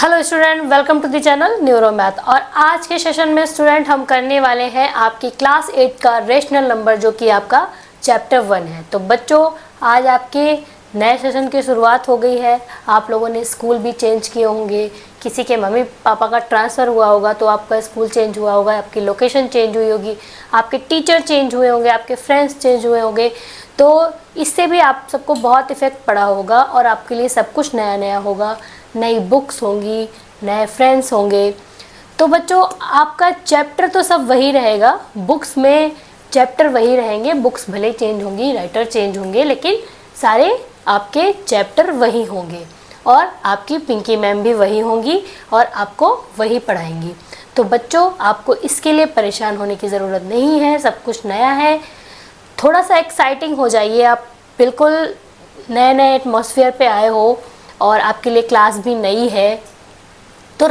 Hello student, welcome to the channel neuro math. और आज के सेशन में स्टूडेंट हम करने वाले हैं आपकी क्लास 8 का रेशनल नंबर, जो कि आपका चैप्टर 1 है। तो बच्चों, आज आपके नए सेशन की शुरुआत हो गई है। आप लोगों ने स्कूल भी चेंज किए होंगे, किसी के मम्मी पापा का ट्रांसफ़र हुआ होगा तो आपका स्कूल चेंज हुआ होगा, आपकी लोकेशन चेंज हुई होगी, आपके टीचर चेंज हुए होंगे, आपके फ्रेंड्स चेंज हुए होंगे। तो इससे भी आप सबको बहुत इफ़ेक्ट पड़ा होगा और आपके लिए सब कुछ नया नया होगा। नई बुक्स होंगी, नए फ्रेंड्स होंगे। तो बच्चों, आपका चैप्टर तो सब वही रहेगा, बुक्स में चैप्टर वही रहेंगे। बुक्स भले चेंज होंगी, राइटर चेंज होंगे, लेकिन सारे आपके चैप्टर वही होंगे और आपकी पिंकी मैम भी वही होंगी और आपको वही पढ़ाएंगी। तो बच्चों, आपको इसके लिए परेशान होने की ज़रूरत नहीं है, सब कुछ नया है। थोड़ा सा एक्साइटिंग हो जाइए, आप बिल्कुल नए नए एटमॉस्फेयर पे आए हो और आपके लिए क्लास भी नई है। तो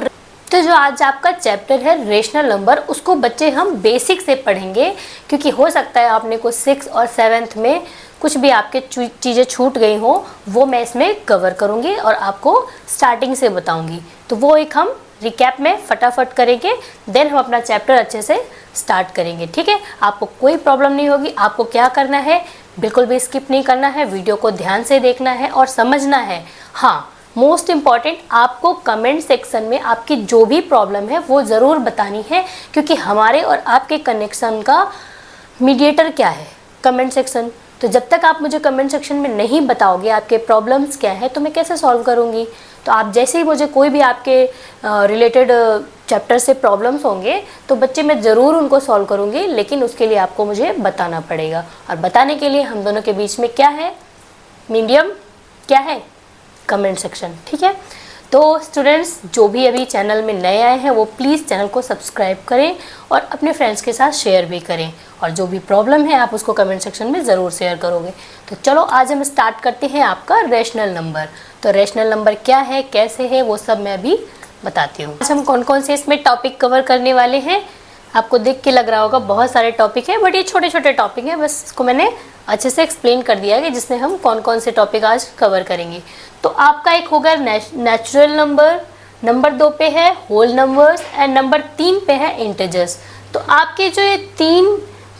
जो आज आपका चैप्टर है रेशनल नंबर, उसको बच्चे हम बेसिक से पढ़ेंगे, क्योंकि हो सकता है आपने को 6 और 7th में कुछ भी आपके चीज़ें छूट गई हो, वो मैं इसमें कवर करूँगी और आपको स्टार्टिंग से बताऊँगी। तो वो एक हम रिकैप में फटाफट करेंगे, देन हम अपना चैप्टर अच्छे से स्टार्ट करेंगे। ठीक है, आपको कोई प्रॉब्लम नहीं होगी। आपको क्या करना है, बिल्कुल भी स्किप नहीं करना है, वीडियो को ध्यान से देखना है और समझना है। हाँ, मोस्ट इम्पॉर्टेंट, आपको कमेंट सेक्शन में आपकी जो भी प्रॉब्लम है वो ज़रूर बतानी है, क्योंकि हमारे और आपके कनेक्शन का मीडिएटर क्या है, कमेंट सेक्शन। तो जब तक आप मुझे कमेंट सेक्शन में नहीं बताओगे आपके प्रॉब्लम्स क्या है, तो मैं कैसे सॉल्व करूँगी। तो आप जैसे ही मुझे कोई भी आपके रिलेटेड चैप्टर से प्रॉब्लम्स होंगे, तो बच्चे मैं ज़रूर उनको सॉल्व करूँगी, लेकिन उसके लिए आपको मुझे बताना पड़ेगा। और बताने के लिए हम दोनों के बीच में क्या है, मीडियम क्या है, कमेंट सेक्शन। ठीक है, तो स्टूडेंट्स जो भी अभी चैनल में नए आए हैं वो प्लीज़ चैनल को सब्सक्राइब करें और अपने फ्रेंड्स के साथ शेयर भी करें। और जो भी प्रॉब्लम है आप उसको कमेंट सेक्शन में ज़रूर शेयर करोगे। तो चलो आज हम स्टार्ट करते हैं आपका रेशनल नंबर। तो रेशनल नंबर क्या है, कैसे है, वो सब मैं अभी बताती हूँ। आज हम कौन कौन से इसमें टॉपिक कवर करने वाले हैं, आपको देख के लग रहा होगा बहुत सारे टॉपिक हैं, बट ये छोटे छोटे टॉपिक हैं। बस इसको मैंने अच्छे से एक्सप्लेन कर दिया है कि जिसमें हम कौन कौन से टॉपिक आज कवर करेंगे। तो आपका एक होगा नेचुरल नंबर, नंबर 2 पे है होल नंबर्स एंड नंबर 3 पे है इंटीजर्स। तो आपके जो ये 3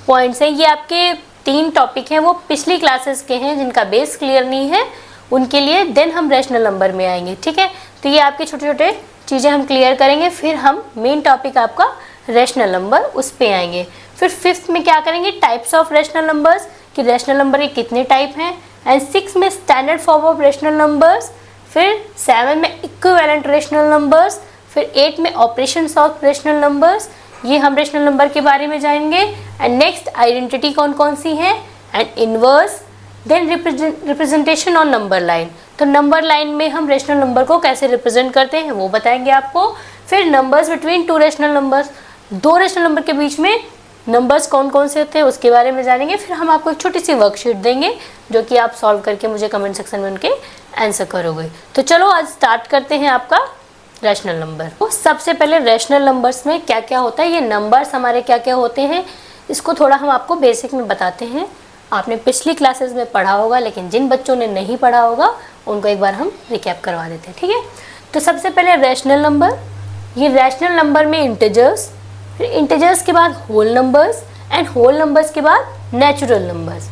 पॉइंट्स हैं, ये आपके 3 टॉपिक हैं, वो पिछली क्लासेस के हैं, जिनका बेस क्लियर नहीं है उनके लिए। देन हम रेशनल नंबर में आएंगे। ठीक है, तो ये आपके छोटे छोटे चीज़ें हम क्लियर करेंगे, फिर हम मेन टॉपिक आपका रेशनल नंबर उस पे आएंगे। फिर 5th में क्या करेंगे, टाइप्स ऑफ रेशनल नंबर्स, कि रेशनल नंबर के कितने टाइप हैं। एंड 6 में standard form of rational numbers. फिर 7 में इक्विवेलेंट रेशनल नंबर्स। फिर 8 में ऑपरेशंस ऑफ रेशनल नंबर्स, ये हम रेशनल नंबर के बारे में जानेंगे। एंड नेक्स्ट आइडेंटिटी कौन कौन सी हैं, and inverse. Then representation on number line, तो नंबर लाइन में हम रेशनल नंबर को कैसे रिप्रेजेंट करते हैं वो बताएंगे आपको। फिर numbers between 2 rational numbers, 2 rational number के बीच में नंबर्स कौन कौन से होते हैं उसके बारे में जानेंगे। फिर हम आपको एक छोटी सी वर्कशीट देंगे, जो कि आप सॉल्व करके मुझे कमेंट सेक्शन में उनके आंसर करोगे। तो चलो आज स्टार्ट करते हैं आपका रेशनल नंबर। तो सबसे पहले रेशनल नंबर्स में क्या क्या होता है, ये नंबर्स हमारे क्या क्या होते हैं, इसको थोड़ा हम आपको बेसिक में बताते हैं। आपने पिछली क्लासेस में पढ़ा होगा, लेकिन जिन बच्चों ने नहीं पढ़ा होगा उनको एक बार हम रिकैप करवा देते हैं। ठीक है, तो सबसे पहले रेशनल नंबर, ये रेशनल नंबर में इंटीजर्स, फिर इंटीजर्स के बाद whole numbers and whole numbers के बाद नेचुरल नंबर्स।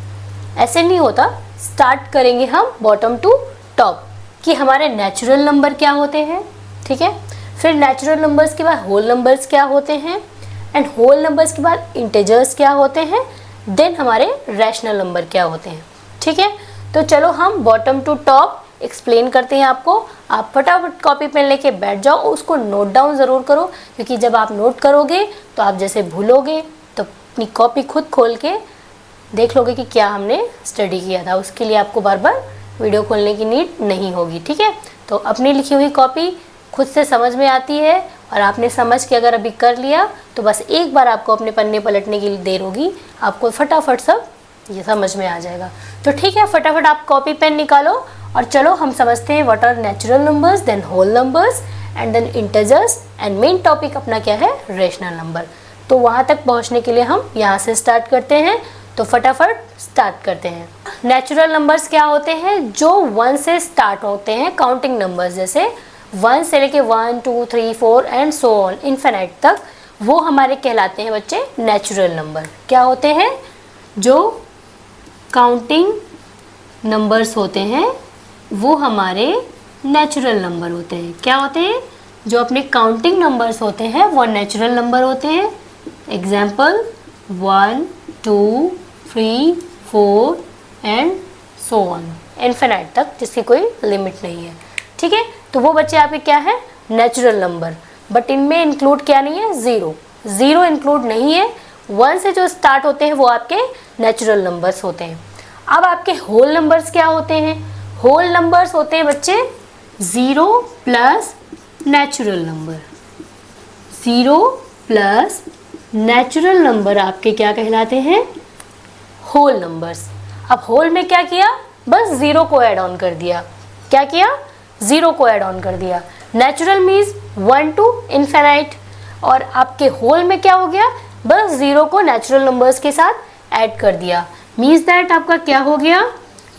ऐसे नहीं होता, स्टार्ट करेंगे हम बॉटम टू टॉप कि हमारे नेचुरल नंबर क्या होते हैं। ठीक है, फिर नेचुरल नंबर्स के बाद होल नंबर्स क्या होते हैं, एंड होल नंबर्स के बाद इंटीजर्स क्या होते हैं, देन हमारे रैशनल नंबर क्या होते हैं। ठीक है, तो चलो हम बॉटम टू टॉप एक्सप्लेन करते हैं आपको। आप फटाफट कॉपी पेन लेके बैठ जाओ, उसको नोट डाउन ज़रूर करो, क्योंकि जब आप नोट करोगे तो आप जैसे भूलोगे, तो अपनी कॉपी खुद खोल के देख लोगे कि क्या हमने स्टडी किया था। उसके लिए आपको बार बार वीडियो खोलने की नीड नहीं होगी। ठीक है, तो अपनी लिखी हुई कॉपी खुद से समझ में आती है, और आपने समझ के अगर अभी कर लिया तो बस एक बार आपको अपने पन्ने पलटने की देर होगी, आपको फटाफट सब ये समझ में आ जाएगा। तो ठीक है, फटाफट आप कॉपी पेन निकालो और चलो हम समझते हैं what are natural numbers, then whole numbers and then integers, and main topic अपना क्या है, रेशनल नंबर। तो वहाँ तक पहुँचने के लिए हम यहाँ से स्टार्ट करते हैं। तो फटाफट स्टार्ट करते हैं। नेचुरल नंबर्स क्या होते हैं, जो 1 से स्टार्ट होते हैं, काउंटिंग नंबर्स जैसे 1 से लेके 1 2 3 4 एंड सो ऑन इन्फिनिट तक, वो हमारे कहलाते हैं बच्चे नेचुरल नंबर। क्या होते हैं? जो काउंटिंग नंबर्स होते हैं वो हमारे नेचुरल नंबर होते हैं। क्या होते हैं? जो अपने काउंटिंग नंबर्स होते हैं वो नेचुरल नंबर होते हैं। Example 1 2 3 4 and so on infinite तक, जिसकी कोई लिमिट नहीं है। ठीक है, तो वो बच्चे आपके क्या है? Natural number. बट इनमें इंक्लूड क्या नहीं है? ज़ीरो। ज़ीरो इंक्लूड नहीं है। 1 से जो स्टार्ट होते हैं वो आपके नेचुरल नंबर्स होते हैं। अब आपके होल नंबर्स क्या होते हैं? होल नंबर्स होते हैं बच्चे 0 plus natural number. 0 plus natural number आपके क्या कहलाते हैं? Whole numbers. अब होल में क्या किया? बस 0 को ऐड ऑन कर दिया। क्या किया? 0 को ऐड ऑन कर दिया। नेचुरल मीन्स 1 टू इन्फिनिट, और आपके होल में क्या हो गया? बस 0 को नेचुरल नंबर्स के साथ ऐड कर दिया। मीन्स दैट आपका क्या हो गया?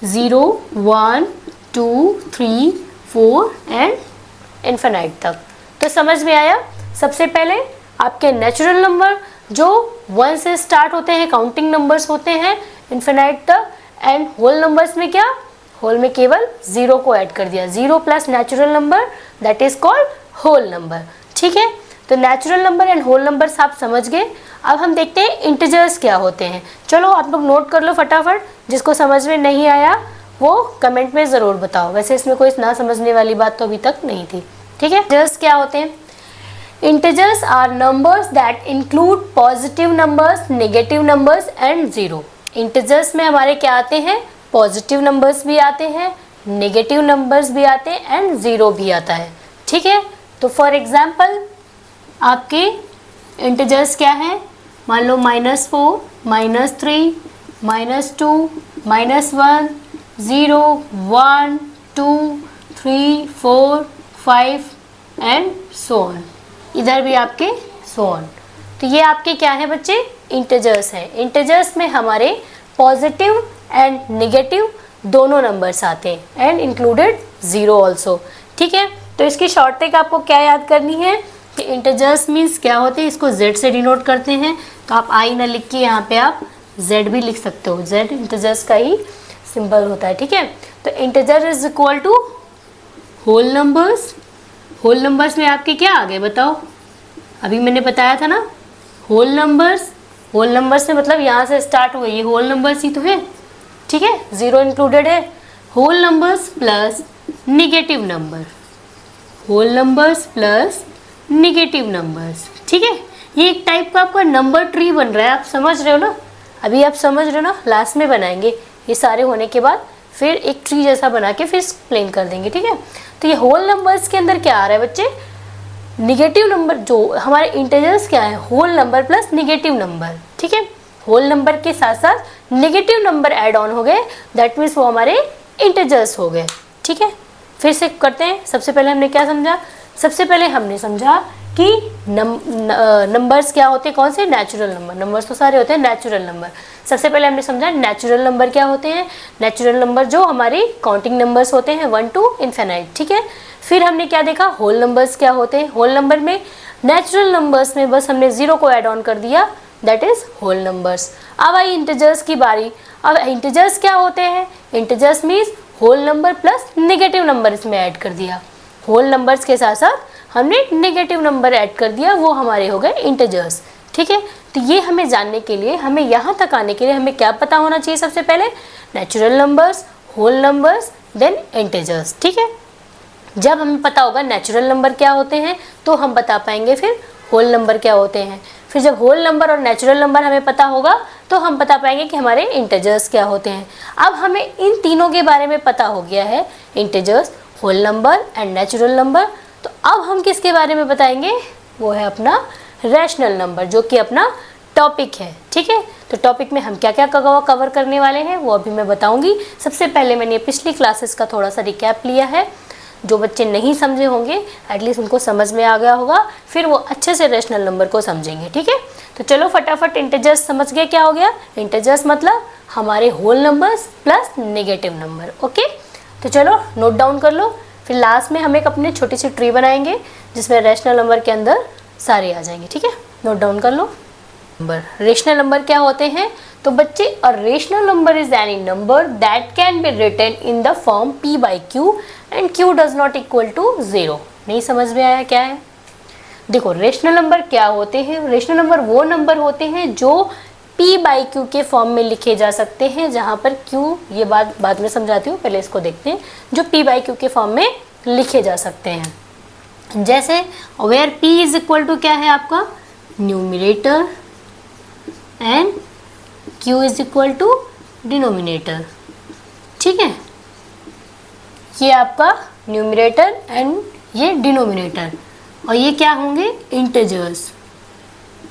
0 1 2 3 4 एंड इन्फिनिट तक। तो समझ में आया? सबसे पहले आपके नेचुरल नंबर जो 1 से स्टार्ट होते हैं, काउंटिंग नंबर्स होते हैं इन्फिनिट तक, एंड होल नंबर्स में क्या? होल में केवल 0 को ऐड कर दिया। 0 plus natural number, that is called whole number. ठीक है, तो natural number and whole numbers आप समझ गए। अब हम देखते हैं इंटीजर्स क्या होते हैं। चलो आप लोग नोट कर लो फटाफट, जिसको समझ में नहीं आया वो कमेंट में ज़रूर बताओ। वैसे इसमें कोई ना समझने वाली बात तो अभी तक नहीं थी। ठीक है, इंटीजर्स क्या होते हैं? Integers are numbers that include positive numbers, negative numbers and zero. Integers में हमारे क्या आते हैं? पॉजिटिव नंबर्स भी आते हैं, नेगेटिव नंबर्स भी आते हैं एंड ज़ीरो भी आता है। ठीक है, तो फॉर एग्जांपल आपके इंटीजर्स क्या हैं? मान लो -4, -3, -2, -1, 0, 1 2 3 4 5 एंड सो ऑन। इधर भी आपके सो ऑन। तो ये आपके क्या है बच्चे? इंटीजर्स हैं। इंटीजर्स में हमारे पॉजिटिव एंड नेगेटिव दोनों नंबर्स आते हैं एंड इंक्लूडेड ज़ीरो ऑल्सो। ठीक है, तो इसकी शॉर्ट ट्रिक आपको क्या याद करनी है कि इंटीजर्स मीन्स क्या होते हैं? इसको Z से डिनोट करते हैं। तो आप I ना लिख के यहाँ पे आप Z भी लिख सकते हो। Z इंटीजर्स का ही सिंबल होता है। ठीक है, तो integer is equal to whole numbers. Whole numbers में आपके क्या आ गए बताओ? अभी मैंने बताया था ना, होल नंबर्स। होल नंबर्स से मतलब यहाँ से स्टार्ट हुए, ये होल नंबर्स ही तो है। ठीक है, ज़ीरो इंक्लूडेड है। Whole numbers plus negative number, whole numbers plus negative numbers. ठीक है, ये एक टाइप का आपका नंबर ट्री बन रहा है। आप समझ रहे हो ना? अभी आप समझ रहे हो ना? लास्ट में बनाएंगे ये सारे होने के बाद, फिर एक ट्री जैसा बना के फिर एक्सप्लेन कर देंगे। ठीक है, तो ये होल नंबर्स के अंदर क्या आ रहा है बच्चे? Negative number. जो हमारे इंटीजर्स क्या है? Whole number plus negative number. ठीक है, होल नंबर के साथ साथ निगेटिव नंबर ऐड ऑन हो गए, दैट मीन्स वो हमारे इंटीजर्स हो गए। ठीक है, फिर से करते हैं। सबसे पहले हमने क्या समझा? सबसे पहले हमने समझा कि नंबर्स क्या होते हैं? कौन से? Natural number. नंबर्स तो सारे होते हैं नेचुरल नंबर। सबसे पहले हमने समझा नेचुरल नंबर क्या होते हैं। नेचुरल नंबर जो हमारे काउंटिंग नंबर्स होते हैं 1 टू इन्फिनिट। ठीक है, फिर हमने क्या देखा? होल नंबर्स क्या होते हैं। होल नंबर में नेचुरल नंबर्स में बस हमने 0 को ऐड ऑन कर दिया, दैट इज होल नंबर्स। अब आई इंटीजर्स की बारी। अब इंटीजर्स क्या होते हैं? Integers means whole number plus negative number इसमें ऐड कर दिया। होल नंबर्स के साथ साथ हमने नेगेटिव नंबर ऐड कर दिया, वो हमारे हो गए इंटीजर्स। ठीक है, तो ये हमें जानने के लिए, हमें यहाँ तक आने के लिए हमें क्या पता होना चाहिए? सबसे पहले natural numbers, whole numbers, then integers. ठीक है, जब हमें पता होगा नेचुरल नंबर क्या होते हैं तो हम बता पाएंगे फिर होल नंबर क्या होते हैं। फिर जब होल नंबर और नेचुरल नंबर हमें पता होगा तो हम बता पाएंगे कि हमारे इंटीजर्स क्या होते हैं। अब हमें इन तीनों के बारे में पता हो गया है, integers, whole number and natural number. तो अब हम किसके बारे में बताएंगे? वो है अपना रैशनल नंबर, जो कि अपना टॉपिक है। ठीक है, तो टॉपिक में हम क्या क्या कवर करने वाले हैं वो अभी मैं बताऊंगी। सबसे पहले मैंने पिछली क्लासेस का थोड़ा सा रिकैप लिया है। जो बच्चे नहीं समझे होंगे एटलीस्ट उनको समझ में आ गया होगा, फिर वो अच्छे से रैशनल नंबर को समझेंगे। ठीक है, तो चलो फटाफट इंटीजर्स समझ गए क्या हो गया। इंटीजर्स मतलब हमारे whole numbers plus negative number. Okay, तो चलो नोट डाउन कर लो। फिर लास्ट में हम एक अपने छोटी सी ट्री बनाएंगे जिसमें रेशनल नंबर के अंदर सारे आ जाएंगे। ठीक है, नोट डाउन कर लो। नंबर, रेशनल नंबर क्या होते हैं? तो बच्चे, a rational number is any number that can be written in the form p by q and q does not equal to 0। नहीं समझ में आया क्या है? देखो, रेशनल नंबर क्या होते हैं? रेशनल नंबर वो नंबर होते हैं जो p by q के फॉर्म में लिखे जा सकते हैं, जहाँ पर q, ये बात बाद में समझाती हूँ, पहले इसको देखते हैं, जो p by q के फॉर्म में लिखे जा सकते हैं। जैसे where p is equal to क्या है आपका? Numerator and q is equal to denominator. ठीक है, ये आपका न्यूमरेटर एंड ये डिनोमिनेटर, और ये क्या होंगे? इंटीजर्स।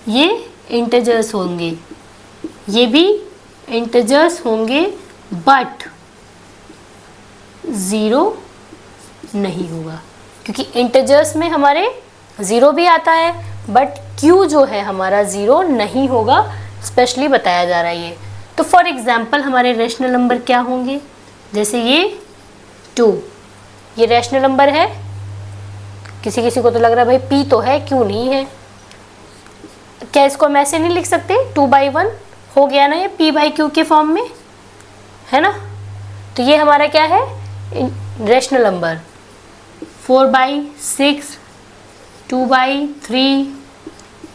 ये इंटीजर्स होंगे, ये भी इंटीजर्स होंगे, बट 0 नहीं होगा, क्योंकि इंटीजर्स में हमारे 0 भी आता है, बट q जो है हमारा 0 नहीं होगा, स्पेशली बताया जा रहा है ये। तो फॉर एग्जाम्पल हमारे रेशनल नंबर क्या होंगे? जैसे ये 2, ये रेशनल नंबर है। किसी किसी को तो लग रहा है भाई p तो है, q नहीं है। क्या इसको हम ऐसे नहीं लिख सकते? 2/1 हो गया ना, ये p by q के फॉर्म में है ना। तो ये हमारा क्या है? Rational number. 4/6, 2/3,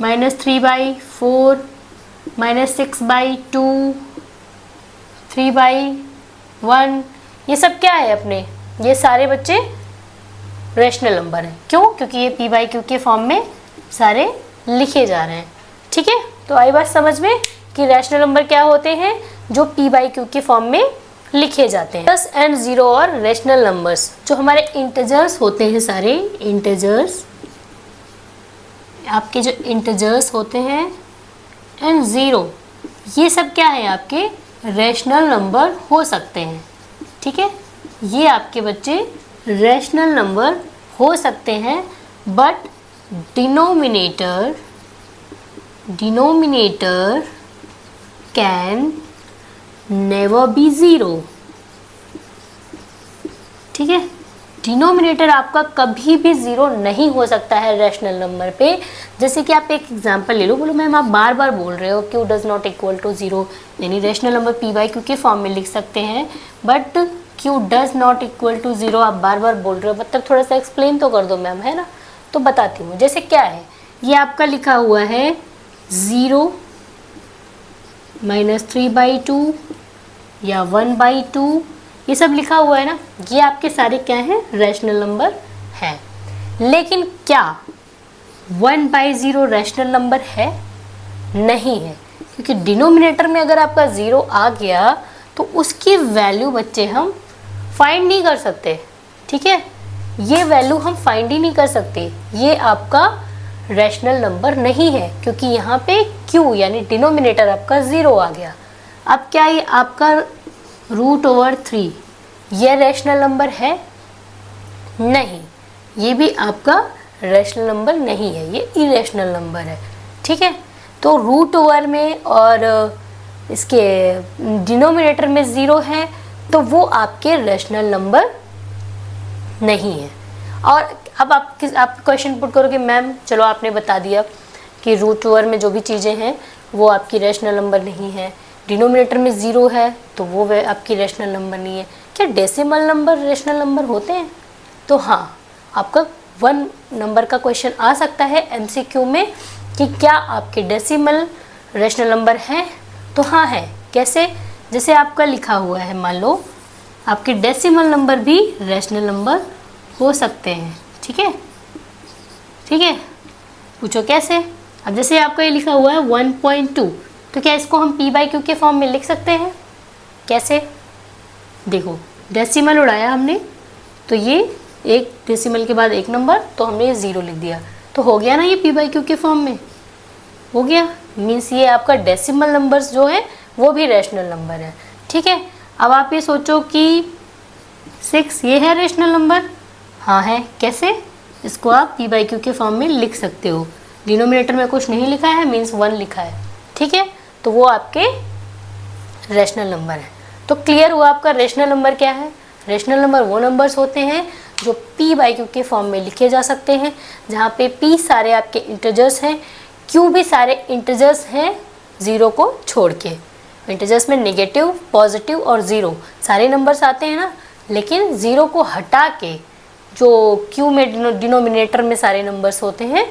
-3/4, -6/2, 3/1, ये सब क्या है अपने? ये सारे बच्चे रेशनल नंबर हैं। क्यों? क्योंकि ये p by q के फॉर्म में सारे लिखे जा रहे हैं। ठीक है, तो आई बात समझ में कि रेशनल नंबर क्या होते हैं? जो p by q के फॉर्म में लिखे जाते हैं। 10 एंड 0 और रेशनल नंबर्स, जो हमारे इंटीजर्स होते हैं, सारे इंटीजर्स, आपके जो इंटीजर्स होते हैं एंड 0, ये सब क्या है? आपके रेशनल नंबर हो सकते हैं। ठीक है, ये आपके बच्चे रेशनल नंबर हो सकते हैं, but denominator can never be 0। ठीक है, डिनोमिनेटर आपका कभी भी 0 नहीं हो सकता है रेशनल नंबर पे। जैसे कि आप एक एग्जांपल ले लो, बोलो मैम आप बार बार बोल रहे हो q does not equal to 0, यानी rational number p by q के फॉर्म में लिख सकते हैं, but q does not equal to 0 आप बार बार बोल रहे हो, मतलब थोड़ा सा एक्सप्लेन तो कर दो मैम, है ना। तो बताती हूँ, जैसे क्या है, ये आपका लिखा हुआ है 0, -3/2 या 1/2, ये सब लिखा हुआ है ना, ये आपके सारे क्या हैं? रेशनल नंबर हैं। लेकिन क्या 1/0 रेशनल नंबर है? नहीं है, क्योंकि डिनोमिनेटर में अगर आपका 0 आ गया तो उसकी वैल्यू बच्चे हम फाइंड नहीं कर सकते। ठीक है, ये वैल्यू हम फाइंड ही नहीं कर सकते, ये आपका रेशनल नंबर नहीं है, क्योंकि यहाँ पे q यानी डिनोमिनेटर आपका 0 आ गया। अब क्या ये आपका √3 ये रेशनल नंबर है? नहीं, ये भी आपका रेशनल नंबर नहीं है, ये इरेशनल नंबर है। ठीक है, तो √ओवर में और इसके डिनोमिनेटर में 0 है, तो वो आपके रेशनल नंबर नहीं है। और अब आप क्वेश्चन पुट करोगे मैम चलो आपने बता दिया कि √ओवर में जो भी चीज़ें हैं वो आपकी रेशनल नंबर नहीं है, डिनोमिनेटर में 0 है तो वो आपकी रेशनल नंबर नहीं है। क्या डेसिमल नंबर रेशनल नंबर होते हैं? तो हाँ, आपका 1 नंबर का क्वेश्चन आ सकता है MCQ में कि क्या आपके डेसिमल रेशनल नंबर हैं? तो हाँ है। कैसे? जैसे आपका लिखा हुआ है, मान लो आपके डेसिमल नंबर भी रेशनल नंबर हो सकते हैं। ठीक है, ठीक है, पूछो कैसे। अब जैसे आपका ये लिखा हुआ है 1.2, तो क्या इसको हम p by q के फॉर्म में लिख सकते हैं? कैसे? देखो, डेसिमल उड़ाया हमने, तो ये एक डेसिमल के बाद एक नंबर, तो हमने ये 0 लिख दिया, तो हो गया ना ये p by q के फॉर्म में, हो गया। मीन्स ये आपका डेसिमल नंबर्स जो है वो भी रेशनल नंबर है। ठीक है, अब आप ये सोचो कि 6 ये है रेशनल नंबर? हाँ है। कैसे? इसको आप p by q के फॉर्म में लिख सकते हो, डिनोमिनेटर में कुछ नहीं लिखा है, मीन्स 1 लिखा है। ठीक है, तो वो आपके रेशनल नंबर है। तो क्लियर हुआ आपका रेशनल नंबर क्या है। रेशनल नंबर वो नंबर्स होते हैं जो p/q के फॉर्म में लिखे जा सकते हैं, जहाँ पे p सारे आपके इंटीजर्स हैं, q भी सारे इंटीजर्स हैं ज़ीरो को छोड़ के। इंटीजर्स में नेगेटिव, पॉजिटिव और ज़ीरो सारे नंबर्स आते हैं ना, लेकिन ज़ीरो को हटा के जो q में डिनोमिनेटर में सारे नंबर्स होते हैं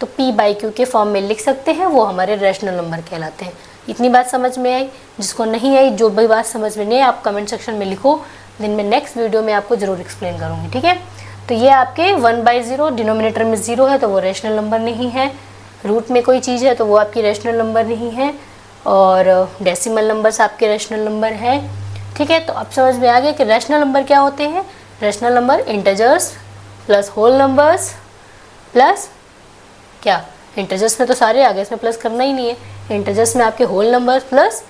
तो p/q के फॉर्म में लिख सकते हैं, वो हमारे रेशनल नंबर कहलाते हैं। इतनी बात समझ में आई? जिसको नहीं आई, जो भी बात समझ में नहीं आई, आप कमेंट सेक्शन में लिखो, दिन में नेक्स्ट वीडियो में आपको ज़रूर एक्सप्लेन करूँगी, ठीक है। तो ये आपके 1/0 डिनोमिनेटर में 0 है तो वो रेशनल नंबर नहीं है, रूट में कोई चीज़ है तो वो आपकी रेशनल नंबर नहीं है, और डेसिमल नंबर्स आपके रेशनल नंबर हैं, ठीक है। तो अब समझ में आ गया कि रेशनल नंबर क्या होते हैं। Rational number integers plus whole numbers plus क्या, इंटीजर्स में तो सारे आ गए, इसमें प्लस करना ही नहीं है। इंटीजर्स में आपके whole numbers plus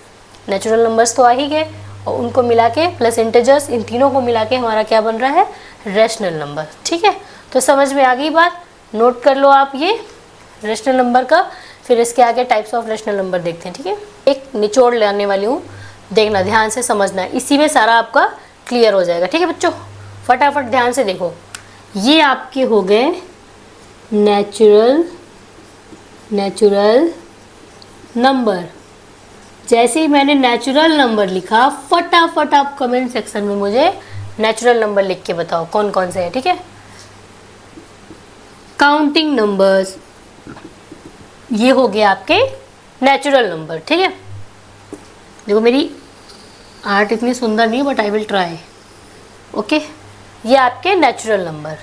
natural numbers तो आ ही गए, और उनको मिला के प्लस इंटीजर्स, इन तीनों को मिला के हमारा क्या बन रहा है, रेशनल नंबर, ठीक है। तो समझ में आ गई बात, नोट कर लो आप ये रेशनल नंबर का। फिर इसके आगे टाइप्स ऑफ रेशनल नंबर देखते हैं, ठीक है। एक निचोड़ लाने वाली हूँ, देखना, ध्यान से समझना, इसी में सारा आपका क्लियर हो जाएगा, ठीक है बच्चों। फटाफट ध्यान से देखो, ये आपके हो गए नेचुरल नंबर। जैसे ही मैंने नेचुरल नंबर लिखा, फटाफट आप कमेंट सेक्शन में मुझे नेचुरल नंबर लिख के बताओ कौन कौन से हैं, ठीक है। काउंटिंग नंबर्स, ये हो गए आपके नेचुरल नंबर, ठीक है। देखो मेरी आर्ट इतनी सुंदर नहीं है, but I will try, okay. ये आपके नेचुरल नंबर।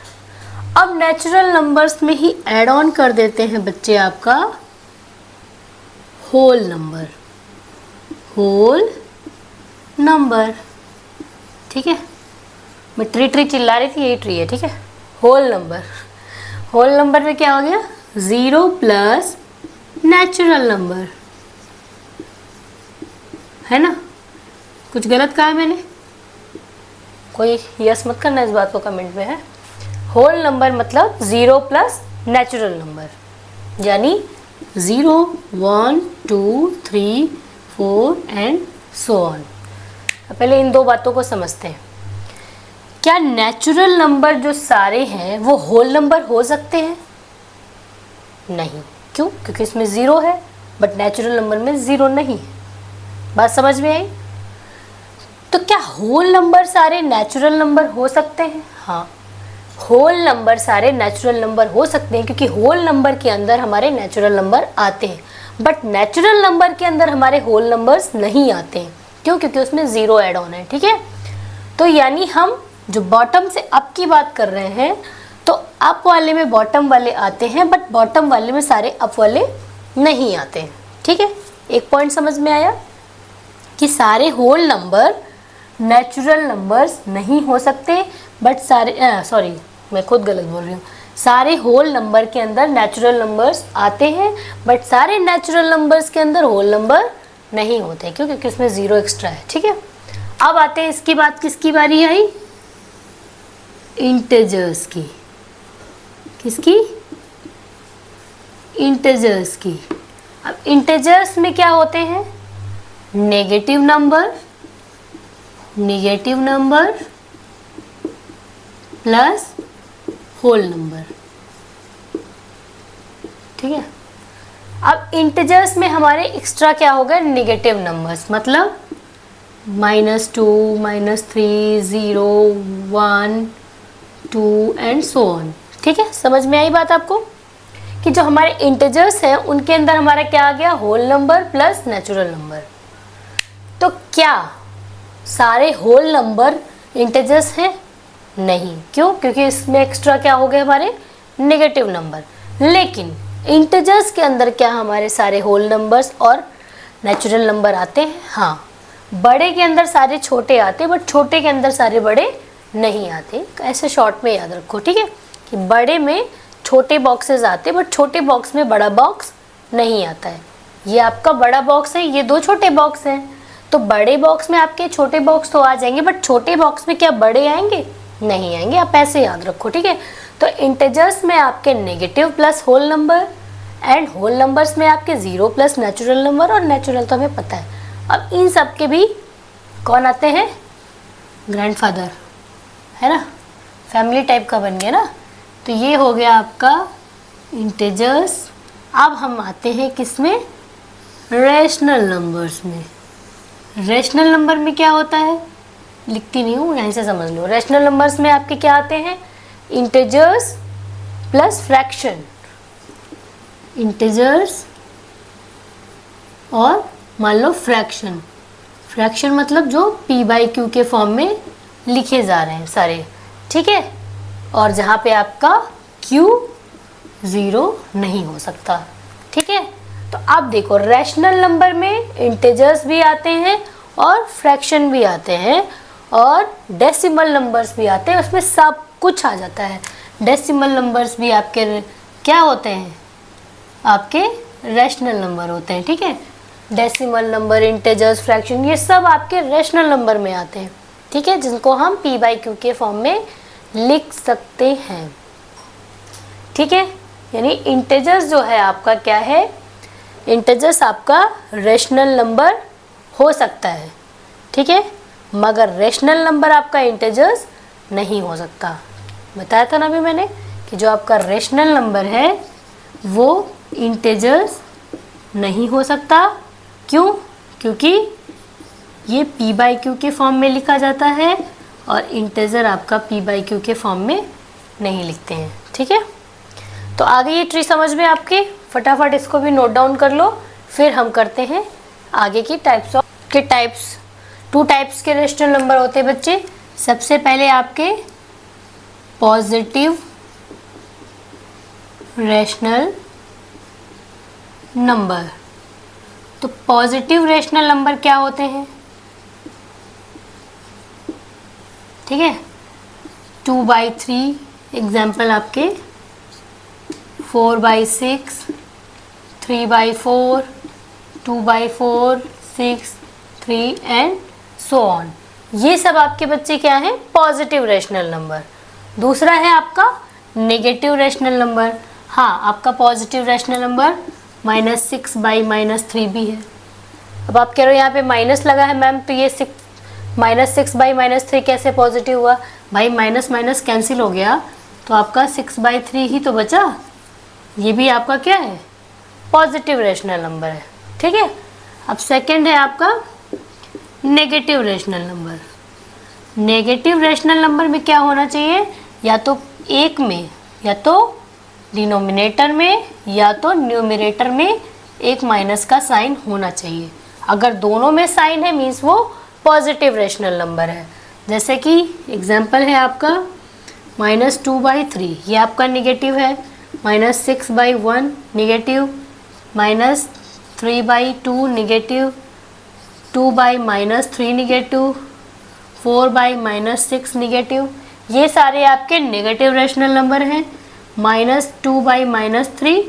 अब नेचुरल नंबर्स में ही ऐड ऑन कर देते हैं बच्चे आपका होल नंबर, ठीक है। मैं ट्री चिल्ला रही थी, यही ट्री है, ठीक है। होल नंबर में क्या हो गया, 0 प्लस नेचुरल नंबर, है ना। कुछ गलत कहा मैंने? कोई यस मत करना इस बात को कमेंट में, है। होल नंबर मतलब 0 प्लस नेचुरल नंबर, यानी 0, 1, 2, 3, 4 एंड सो ऑन। पहले इन दो बातों को समझते हैं। क्या नेचुरल नंबर जो सारे हैं वो होल नंबर हो सकते हैं? नहीं। क्यों? क्योंकि इसमें 0 है, बट नेचुरल नंबर में 0 नहीं है। बात समझ में आई? तो क्या होल नंबर सारे नेचुरल नंबर हो सकते हैं? हाँ, होल नंबर सारे नेचुरल नंबर हो सकते हैं, क्योंकि होल नंबर के अंदर हमारे नेचुरल नंबर आते हैं, बट नेचुरल नंबर के अंदर हमारे होल नंबर्स नहीं आते हैं। क्यों? क्योंकि उसमें 0 ऐड ऑन है, ठीक है। तो यानी हम जो बॉटम से अप की बात कर रहे हैं, तो अप वाले में बॉटम वाले आते हैं, बट बॉटम वाले में सारे अप वाले नहीं आते हैं, ठीक है। एक पॉइंट समझ में आया कि सारे होल नंबर नेचुरल नंबर्स नहीं हो सकते, बट सारे मैं खुद गलत बोल रही हूँ। सारे होल नंबर के अंदर नेचुरल नंबर्स आते हैं, बट सारे नेचुरल नंबर्स के अंदर होल नंबर नहीं होते, क्यों? क्योंकि इसमें 0 एक्स्ट्रा है, ठीक है। अब आते हैं, इसकी बात किसकी बारी आई? इंटीजर्स की। किसकी? इंटीजर्स की। अब इंटीजर्स में क्या होते हैं? Negative number plus whole number, ठीक है। अब इंटीजर्स में हमारे एक्स्ट्रा क्या हो गए? नेगेटिव नंबर्स, मतलब -2, -3, 0, 1, 2 एंड सो ऑन, ठीक है। समझ में आई बात आपको कि जो हमारे इंटीजर्स हैं उनके अंदर हमारा क्या आ गया? Whole number plus natural number. तो क्या सारे होल नंबर इंटीजर्स हैं? नहीं। क्यों? क्योंकि इसमें एक्स्ट्रा क्या हो गए? हमारे नेगेटिव नंबर। लेकिन इंटीजर्स के अंदर क्या हमारे सारे होल नंबर्स और नेचुरल नंबर आते हैं? हाँ। बड़े के अंदर सारे छोटे आते, बट छोटे के अंदर सारे बड़े नहीं आते। ऐसे शॉर्ट में याद रखो, ठीक है, कि बड़े में छोटे बॉक्सेस आते, बट छोटे बॉक्स में बड़ा बॉक्स नहीं आता है। ये आपका बड़ा बॉक्स है, ये 2 छोटे बॉक्स हैं, तो बड़े बॉक्स में आपके छोटे बॉक्स तो आ जाएंगे, बट छोटे बॉक्स में क्या बड़े आएंगे? नहीं आएंगे। आप ऐसे याद रखो, ठीक है। तो इंटीजर्स में आपके negative plus whole number, and whole numbers में आपके 0 प्लस नेचुरल नंबर, और नेचुरल तो हमें पता है। अब इन सब के भी कौन आते हैं? ग्रैंडफादर, है ना, फैमिली टाइप का बन गया ना। तो ये हो गया आपका इंटीजर्स। अब हम आते हैं किस में, रेशनल नंबर्स में। रेशनल नंबर में क्या होता है, लिखती नहीं हूँ, यहीं से समझ लो। रेशनल नंबर्स में आपके क्या आते हैं, इंटीजर्स प्लस फ्रैक्शन, इंटीजर्स और मान लो फ्रैक्शन। फ्रैक्शन मतलब जो p/q के फॉर्म में लिखे जा रहे हैं सारे, ठीक है। और जहाँ पे आपका q 0 नहीं हो सकता, ठीक है। तो अब देखो, रैशनल नंबर में इंटीजर्स भी आते हैं और फ्रैक्शन भी आते हैं और डेसिमल नंबर्स भी आते हैं, उसमें सब कुछ आ जाता है। डेसिमल नंबर्स भी आपके क्या होते हैं, आपके रैशनल नंबर होते हैं, ठीक है। डेसिमल नंबर, इंटीजर्स, फ्रैक्शन, ये सब आपके रैशनल नंबर में आते हैं, ठीक है, जिनको हम p/q के फॉर्म में लिख सकते हैं, ठीक है। यानी इंटीजर्स जो है आपका क्या है, इंटीजर्स आपका रैशनल नंबर हो सकता है, ठीक है, मगर रैशनल नंबर आपका इंटीजर्स नहीं हो सकता। बताया था ना अभी मैंने कि जो आपका रैशनल नंबर है वो इंटीजर्स नहीं हो सकता। क्यों, क्योंकि ये p/q के फॉर्म में लिखा जाता है और इंटीजर आपका p/q के फॉर्म में नहीं लिखते हैं, ठीक है। तो आगे ये ट्री समझ में आपके, फटाफट इसको भी नोट डाउन कर लो, फिर हम करते हैं आगे की टाइप्स। 2 टाइप्स के रैशनल नंबर होते हैं बच्चे। सबसे पहले आपके पॉजिटिव रैशनल नंबर। तो पॉजिटिव रैशनल नंबर क्या होते हैं, ठीक है। 2/3 एग्जाम्पल आपके, 4/6, 3/4, 2/4, 6, 3 एंड सो ऑन। ये सब आपके बच्चे क्या हैं, पॉजिटिव रैशनल नंबर। दूसरा है आपका नेगेटिव रैशनल नंबर। हाँ, आपका पॉजिटिव रैशनल नंबर -6/-3 भी है। अब आप कह रहे हो यहाँ पे माइनस लगा है मैम, तो ये -6/-3 कैसे पॉजिटिव हुआ। भाई माइनस माइनस कैंसिल हो गया तो आपका 6/3 ही तो बचा, ये भी आपका क्या है, पॉजिटिव रैशनल नंबर है, ठीक है। अब सेकंड है आपका negative rational number. Negative rational number में क्या होना चाहिए, या तो एक में, या तो डिनोमिनेटर में, या तो न्यूमरेटर में एक माइनस का साइन होना चाहिए। अगर दोनों में साइन है मीन्स वो पॉजिटिव रैशनल नंबर है। जैसे कि एग्जांपल है आपका -2/3, ये आपका नेगेटिव है। -6/1 नेगेटिव, -3/2 नेगेटिव, 2/-3 नेगेटिव, 4/-6 नेगेटिव, ये सारे आपके नेगेटिव रैशनल नंबर हैं। -2/-3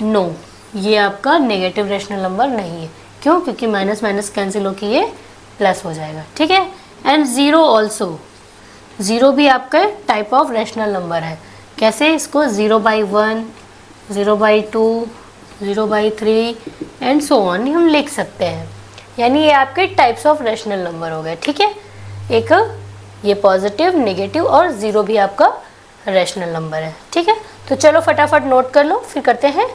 नो, ये आपका नेगेटिव रैशनल नंबर नहीं है। क्यों, क्योंकि माइनस माइनस कैंसिल होकर ये प्लस हो जाएगा, ठीक है। एंड 0 ऑल्सो, 0 भी आपका टाइप ऑफ रैशनल नंबर है। कैसे, इसको 0/1, 0/2, 0/3 एंड सो ऑन हम लिख सकते हैं। यानी ये आपके टाइप्स ऑफ रैशनल नंबर हो गए, ठीक है। एक ये पॉजिटिव, नेगेटिव और 0 भी आपका रैशनल नंबर है, ठीक है। तो चलो फटाफट नोट कर लो, फिर करते हैं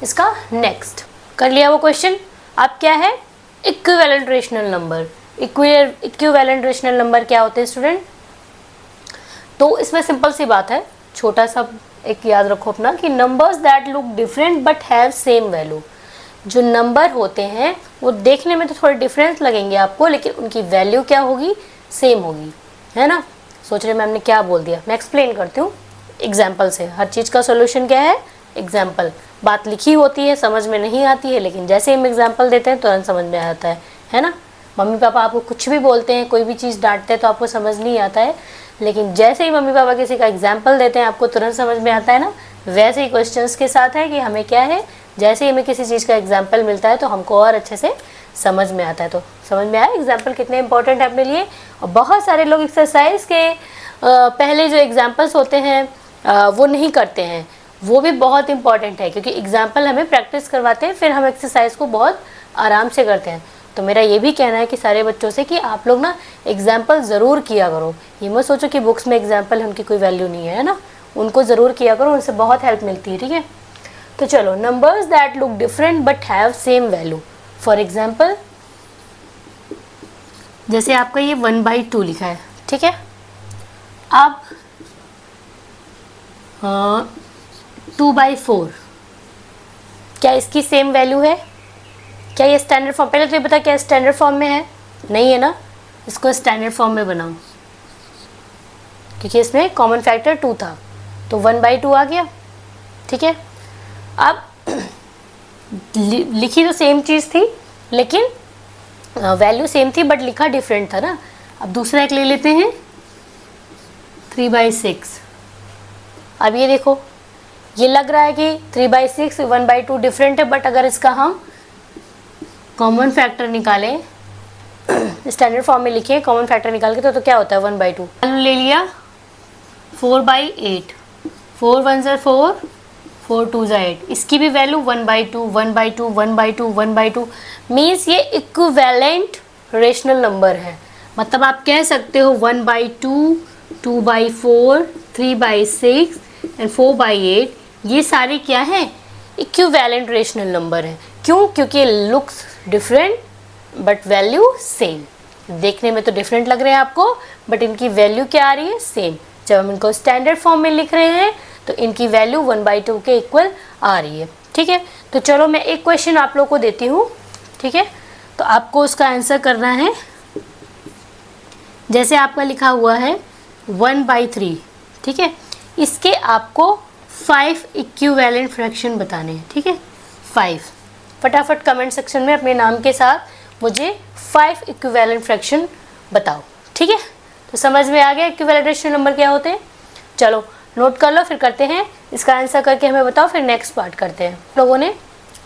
इसका नेक्स्ट। कर लिया वो क्वेश्चन। अब क्या है, equivalent rational number. Equivalent rational number क्या होते हैं स्टूडेंट, तो इसमें सिंपल सी बात है, छोटा सा एक याद रखो अपना कि numbers that look different but have same value. जो नंबर होते हैं वो देखने में तो थोड़े डिफरेंस लगेंगे आपको, लेकिन उनकी वैल्यू क्या होगी, सेम होगी, है ना। सोच रहे मैम ने क्या बोल दिया, मैं एक्सप्लेन करती हूँ एग्जाम्पल से। हर चीज़ का सोल्यूशन क्या है, एग्जाम्पल। बात लिखी होती है, समझ में नहीं आती है, लेकिन जैसे हम एग्जाम्पल देते हैं तुरंत समझ में आता है ना। मम्मी पापा आपको कुछ भी बोलते हैं, कोई भी चीज़ डांटते हैं तो आपको समझ नहीं आता है, लेकिन जैसे ही मम्मी पापा किसी का एग्जाम्पल देते हैं आपको तुरंत समझ में आता है ना। वैसे ही क्वेश्चंस के साथ है कि हमें क्या है, जैसे ही हमें किसी चीज़ का एग्जाम्पल मिलता है तो हमको और अच्छे से समझ में आता है। तो समझ में आया एग्जाम्पल कितने इंपॉर्टेंट है अपने लिए। और बहुत सारे लोग एक्सरसाइज के पहले जो एग्जाम्पल्स होते हैं वो नहीं करते हैं, वो भी बहुत इंपॉर्टेंट है, क्योंकि एग्जाम्पल हमें प्रैक्टिस करवाते हैं, फिर हम एक्सरसाइज को बहुत आराम से करते हैं। तो मेरा ये भी कहना है कि सारे बच्चों से कि आप लोग ना एग्जाम्पल ज़रूर किया करो। ये मत सोचो कि बुक्स में एग्जाम्पल उनकी कोई वैल्यू नहीं है ना, उनको ज़रूर किया करो, उनसे बहुत हेल्प मिलती है। ठीक है, तो चलो, numbers that look different but have same value. For example, जैसे आपका ये 1/2 लिखा है, ठीक है। अब 2/4, क्या इसकी सेम वैल्यू है? क्या ये स्टैंडर्ड फॉर्म, पहले तो ये बता क्या स्टैंडर्ड फॉर्म में है? नहीं है ना, इसको स्टैंडर्ड फॉर्म में बनाओ, क्योंकि इसमें कॉमन फैक्टर 2 था, तो 1/2 आ गया। ठीक है, अब लिखी तो सेम चीज़ थी, लेकिन वैल्यू सेम थी बट लिखा डिफरेंट था ना। अब दूसरा एक ले लेते हैं, 3/6। अब ये देखो, ये लग रहा है कि 3/6 1/2 डिफरेंट है, बट अगर इसका हम कॉमन फैक्टर निकालें, स्टैंडर्ड फॉर्म में लिखे कॉमन फैक्टर निकाल के, तो क्या होता है 1/2। ले लिया 4/8, 4 1 ज़ा 4, 4 2 ज़ा 8, इसकी भी वैल्यू 1/2 1/2 1/2 1/2, मीन्स ये इक्विवेलेंट रेशनल नंबर है। मतलब आप कह सकते हो 1/2, 2/4, 3/6 एंड 4/8, ये सारे क्या हैं? इक्विवेलेंट रेशनल नंबर हैं। क्यों? क्योंकि looks different but value same. देखने में तो डिफरेंट लग रहे हैं आपको, बट इनकी वैल्यू क्या आ रही है? सेम। जब हम इनको स्टैंडर्ड फॉर्म में लिख रहे हैं तो इनकी वैल्यू 1/2 के इक्वल आ रही है। ठीक है, तो चलो मैं एक क्वेश्चन आप लोग को देती हूँ। ठीक है, तो आपको उसका आंसर करना है। जैसे आपका लिखा हुआ है 1/3, ठीक है, इसके आपको 5 इक्विवेलेंट फ्रैक्शन बताने हैं। ठीक है, 5। फटाफट कमेंट सेक्शन में अपने नाम के साथ मुझे 5 इक्विवेलेंट फ्रैक्शन बताओ। ठीक है, तो समझ में आ गया इक्विवेलेंट रेशनल नंबर क्या होते हैं। चलो नोट कर लो, फिर करते हैं इसका आंसर करके हमें बताओ, फिर नेक्स्ट पार्ट करते हैं। लोगों ने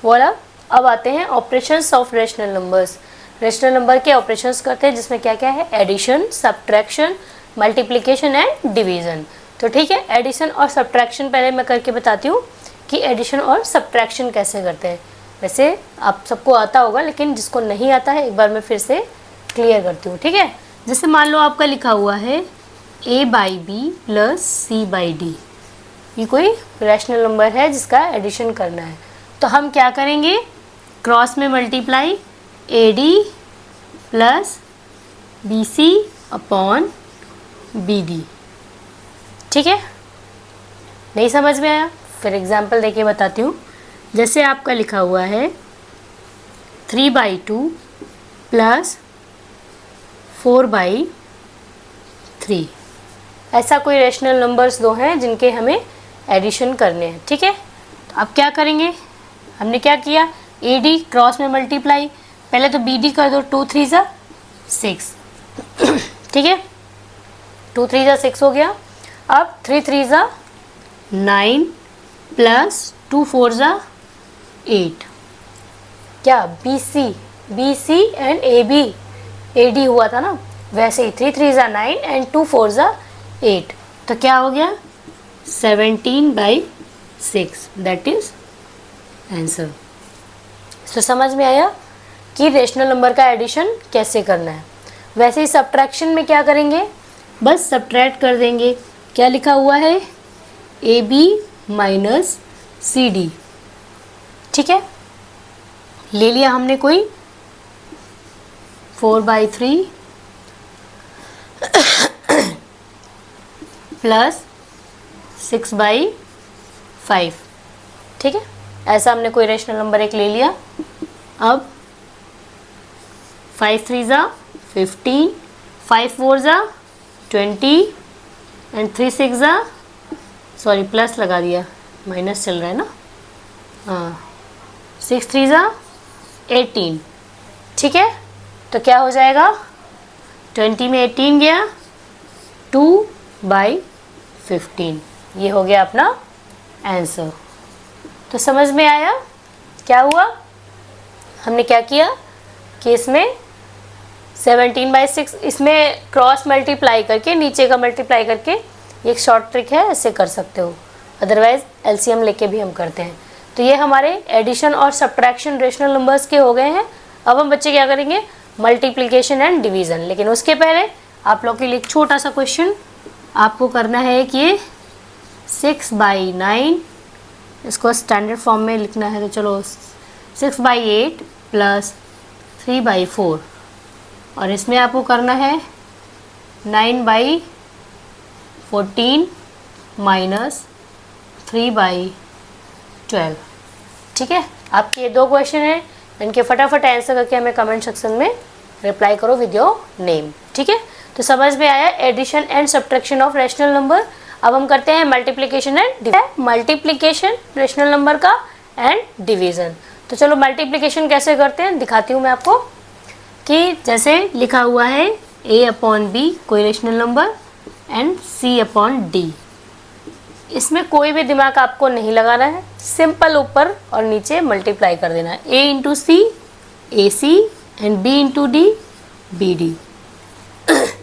बोला अब आते हैं operations of rational numbers. Rational number के ऑपरेशंस करते हैं, जिसमें क्या क्या है? Addition, subtraction, multiplication and division. तो ठीक है, एडिशन और सब्ट्रैक्शन पहले मैं करके बताती हूँ कि एडिशन और सब्ट्रैक्शन कैसे करते हैं। वैसे आप सबको आता होगा, लेकिन जिसको नहीं आता है एक बार मैं फिर से क्लियर करती हूँ। ठीक है, जैसे मान लो आपका लिखा हुआ है a/b + c/d, ये कोई रैशनल नंबर है जिसका एडिशन करना है। तो हम क्या करेंगे? क्रॉस में multiply AD + BC upon BD। ठीक है, नहीं समझ में आया? फिर एग्जाम्पल देके बताती हूँ। जैसे आपका लिखा हुआ है 3/2 + 4/3, ऐसा कोई रेशनल नंबर्स दो हैं जिनके हमें एडिशन करने हैं। ठीक है, तो अब क्या करेंगे? हमने क्या किया? AD क्रॉस में मल्टीप्लाई, पहले तो BD कर दो, 2 3 ज़ा 6। ठीक है, 2 3 ज़ा 6 हो गया। अब 3 3 ज़ा 9 + 2 4 ज़ा 8, क्या BC एंड AD हुआ था ना, वैसे ही 3 3 ज़ा 9 एंड 2 4 ज़ा 8, तो क्या हो गया? 17/6, दैट इज आंसर। तो समझ में आया कि रेशनल नंबर का एडिशन कैसे करना है। वैसे ही सब्ट्रैक्शन में क्या करेंगे? बस सब्ट्रैक्ट कर देंगे। क्या लिखा हुआ है? AB - CD। ठीक है, ले लिया हमने कोई 4/3 + 6/5। ठीक है, ऐसा हमने कोई रेशनल नंबर एक ले लिया। अब 5 3 ज़ा 15, 5 4 ज़ा 20 एंड 3 6 ज़ा, सॉरी प्लस लगा दिया, माइनस चल रहा है ना, हाँ, 6 3 ज़ा 18। ठीक है, तो क्या हो जाएगा? 20 में 18 गया, 2/15, ये हो गया अपना आंसर। तो समझ में आया क्या हुआ? हमने क्या किया कि इसमें 17/6, इसमें क्रॉस मल्टीप्लाई करके, नीचे का मल्टीप्लाई करके, ये एक शॉर्ट ट्रिक है, ऐसे कर सकते हो, अदरवाइज LCM लेके भी हम करते हैं। तो ये हमारे एडिशन और सब्ट्रैक्शन रेशनल नंबर्स के हो गए हैं। अब हम बच्चे क्या करेंगे, मल्टीप्लिकेशन एंड डिवीज़न। लेकिन उसके पहले आप लोग के लिए एक छोटा सा क्वेश्चन आपको करना है कि ये 6/9, इसको स्टैंडर्ड फॉर्म में लिखना है। तो चलो 6/8 प्लस 3/4, और इसमें आपको करना है 9/14 माइनस 3/12। ठीक है, आपके ये 2 क्वेश्चन हैं, इनके फटाफट आंसर करके हमें कमेंट सेक्शन में रिप्लाई करो विद योर नेम। ठीक है, तो समझ में आया addition and subtraction of rational number. अब हम करते हैं multiplication and multiplication rational number का एंड डिवीज़न। तो चलो मल्टीप्लिकेशन कैसे करते हैं दिखाती हूँ मैं आपको, कि जैसे लिखा हुआ है a/b कोई रैशनल नंबर एंड c/d। इसमें कोई भी दिमाग आपको नहीं लगाना है, सिंपल ऊपर और नीचे मल्टीप्लाई कर देना है। a into C AC and b into d BD।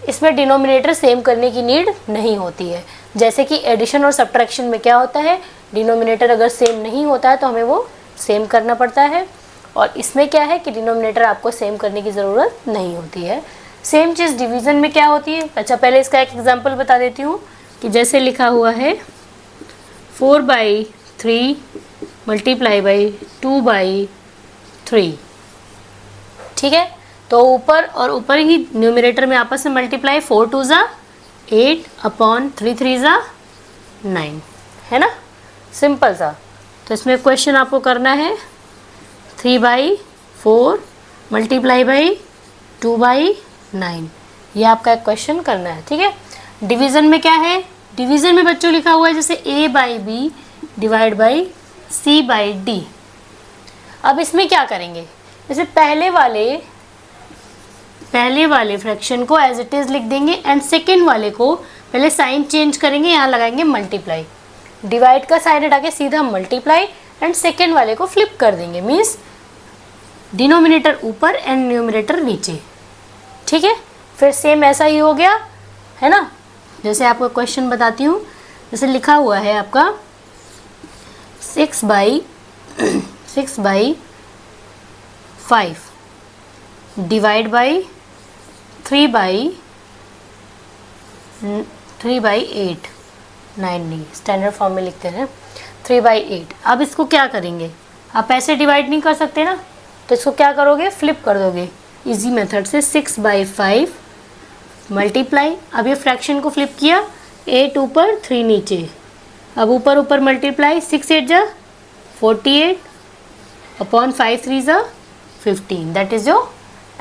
इसमें डिनोमिनेटर सेम करने की नीड नहीं होती है। जैसे कि एडिशन और सब्ट्रैक्शन में क्या होता है, डिनोमिनेटर अगर सेम नहीं होता है तो हमें वो सेम करना पड़ता है, और इसमें क्या है कि डिनोमिनेटर आपको सेम करने की ज़रूरत नहीं होती है। सेम चीज़ डिवीज़न में क्या होती है। अच्छा, पहले इसका एक एग्जांपल बता देती हूँ कि जैसे लिखा हुआ है 4/3 मल्टीप्लाई बाई 2/3। ठीक है, तो ऊपर और ऊपर ही न्यूमरेटर में आपस में मल्टीप्लाई, 4 2 ज़ा 8 अपॉन 3 3 ज़ा 9, है ना, सिंपल सा। तो इसमें क्वेश्चन आपको करना है 3/4 मल्टीप्लाई बाई 2/9, ये आपका एक क्वेश्चन करना है। ठीक है, डिवीज़न में क्या है, डिवीज़न में बच्चों लिखा हुआ है जैसे a/b डिवाइड बाई c/d। अब इसमें क्या करेंगे, जैसे पहले वाले फ्रैक्शन को एज इट इज़ लिख देंगे एंड सेकेंड वाले को पहले साइन चेंज करेंगे, यहाँ लगाएंगे मल्टीप्लाई, डिवाइड का साइन हटा के सीधा मल्टीप्लाई एंड सेकेंड वाले को फ्लिप कर देंगे, मीन्स डिनोमिनेटर ऊपर एंड न्यूमरेटर नीचे। ठीक है, फिर सेम ऐसा ही हो गया, है ना। जैसे आपको क्वेश्चन बताती हूँ, जैसे लिखा हुआ है आपका 6/5 डिवाइड बाई 3/8, 9 नहीं, स्टैंडर्ड फॉर्म में लिखते हैं 3/8। अब इसको क्या करेंगे, आप ऐसे डिवाइड नहीं कर सकते ना, तो इसको क्या करोगे, फ्लिप कर दोगे इजी मेथड से। 6/5 मल्टीप्लाई, अब ये फ्रैक्शन को फ्लिप किया, 8 ऊपर 3 नीचे, अब ऊपर ऊपर मल्टीप्लाई, 6 8 जा 48 अपॉन 5 3 जा 15, दैट इज़ योर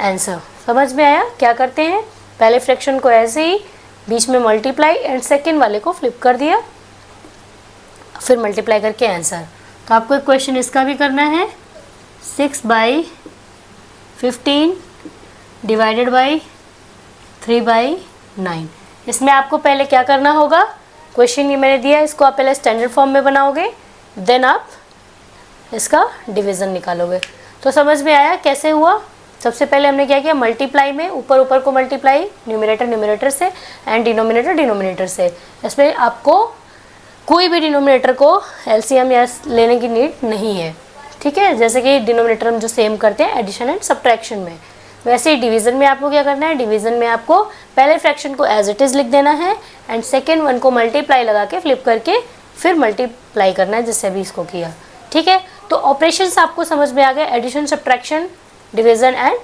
आंसर। समझ में आया क्या करते हैं, पहले फ्रैक्शन को ऐसे ही बीच में मल्टीप्लाई एंड सेकेंड वाले को फ्लिप कर दिया, फिर मल्टीप्लाई करके आंसर। तो आपको एक क्वेश्चन इसका भी करना है, 6/15 डिवाइडेड बाई 3/9। इसमें आपको पहले क्या करना होगा, क्वेश्चन ये मैंने दिया, इसको आप पहले स्टैंडर्ड फॉर्म में बनाओगे, देन आप इसका डिवीज़न निकालोगे। तो समझ में आया कैसे हुआ। सबसे पहले हमने क्या किया, मल्टीप्लाई में ऊपर ऊपर को मल्टीप्लाई, न्यूमरेटर से एंड डिनोमिनेटर से। इसमें आपको कोई भी डिनोमिनेटर को एलसीएम या लेने की नीड नहीं है। ठीक है, जैसे कि डिनोमिनेटर हम जो सेम करते हैं एडिशन एंड सब्ट्रैक्शन में, वैसे ही डिवीज़न में आपको क्या करना है, डिवीज़न में आपको पहले फ्रैक्शन को एज इट इज़ लिख देना है एंड सेकेंड वन को मल्टीप्लाई लगा के फ्लिप करके फिर मल्टीप्लाई करना है, जैसे अभी इसको किया। ठीक है, तो ऑपरेशंस आपको समझ में आ गए, addition, subtraction, division and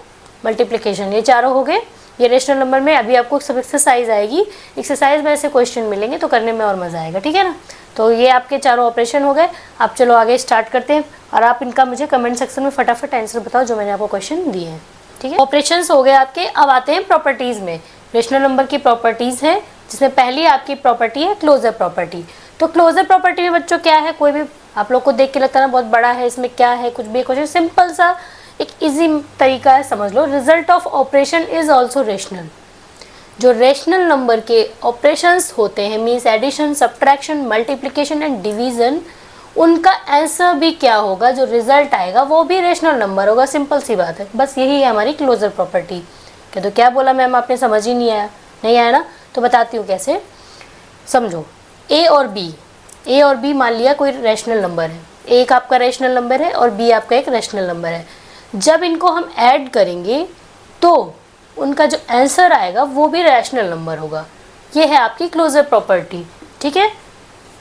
multiplication, ये चारों हो गए। ये रेशनल नंबर में अभी आपको सब एक्सरसाइज आएगी, एक्सरसाइज में ऐसे क्वेश्चन मिलेंगे तो करने में और मज़ा आएगा। ठीक है ना, तो ये आपके चारों ऑपरेशन हो गए। अब चलो आगे स्टार्ट करते हैं, और आप इनका मुझे कमेंट सेक्शन में फटाफट आंसर बताओ जो मैंने आपको क्वेश्चन दिए हैं। ठीक है, ऑपरेशंस हो गए आपके। अब आते हैं प्रॉपर्टीज़ में। रेशनल नंबर की प्रॉपर्टीज़ है, जिसमें पहली आपकी प्रॉपर्टी है क्लोजर प्रॉपर्टी। तो क्लोजर प्रॉपर्टी में बच्चों क्या है, कोई भी आप लोग को देख के लगता है ना बहुत बड़ा है, इसमें क्या है, कुछ भी क्वेश्चन सिंपल सा एक इजी तरीका है, समझ लो। Result of operation is also rational. जो रेशनल नंबर के ऑपरेशंस होते हैं, means addition, subtraction, multiplication and division, उनका आंसर भी क्या होगा, जो रिजल्ट आएगा वो भी रेशनल नंबर होगा। सिंपल सी बात है, बस यही है हमारी क्लोजर प्रॉपर्टी। क्या तो क्या बोला मैम, आपने समझ ही नहीं आया ना, तो बताती हूँ कैसे, समझो। ए और बी मान लिया कोई रेशनल नंबर है, एक आपका रेशनल नंबर है और बी आपका एक रेशनल नंबर है। जब इनको हम ऐड करेंगे तो उनका जो आंसर आएगा वो भी रैशनल नंबर होगा। ये है आपकी क्लोजर प्रॉपर्टी, ठीक है।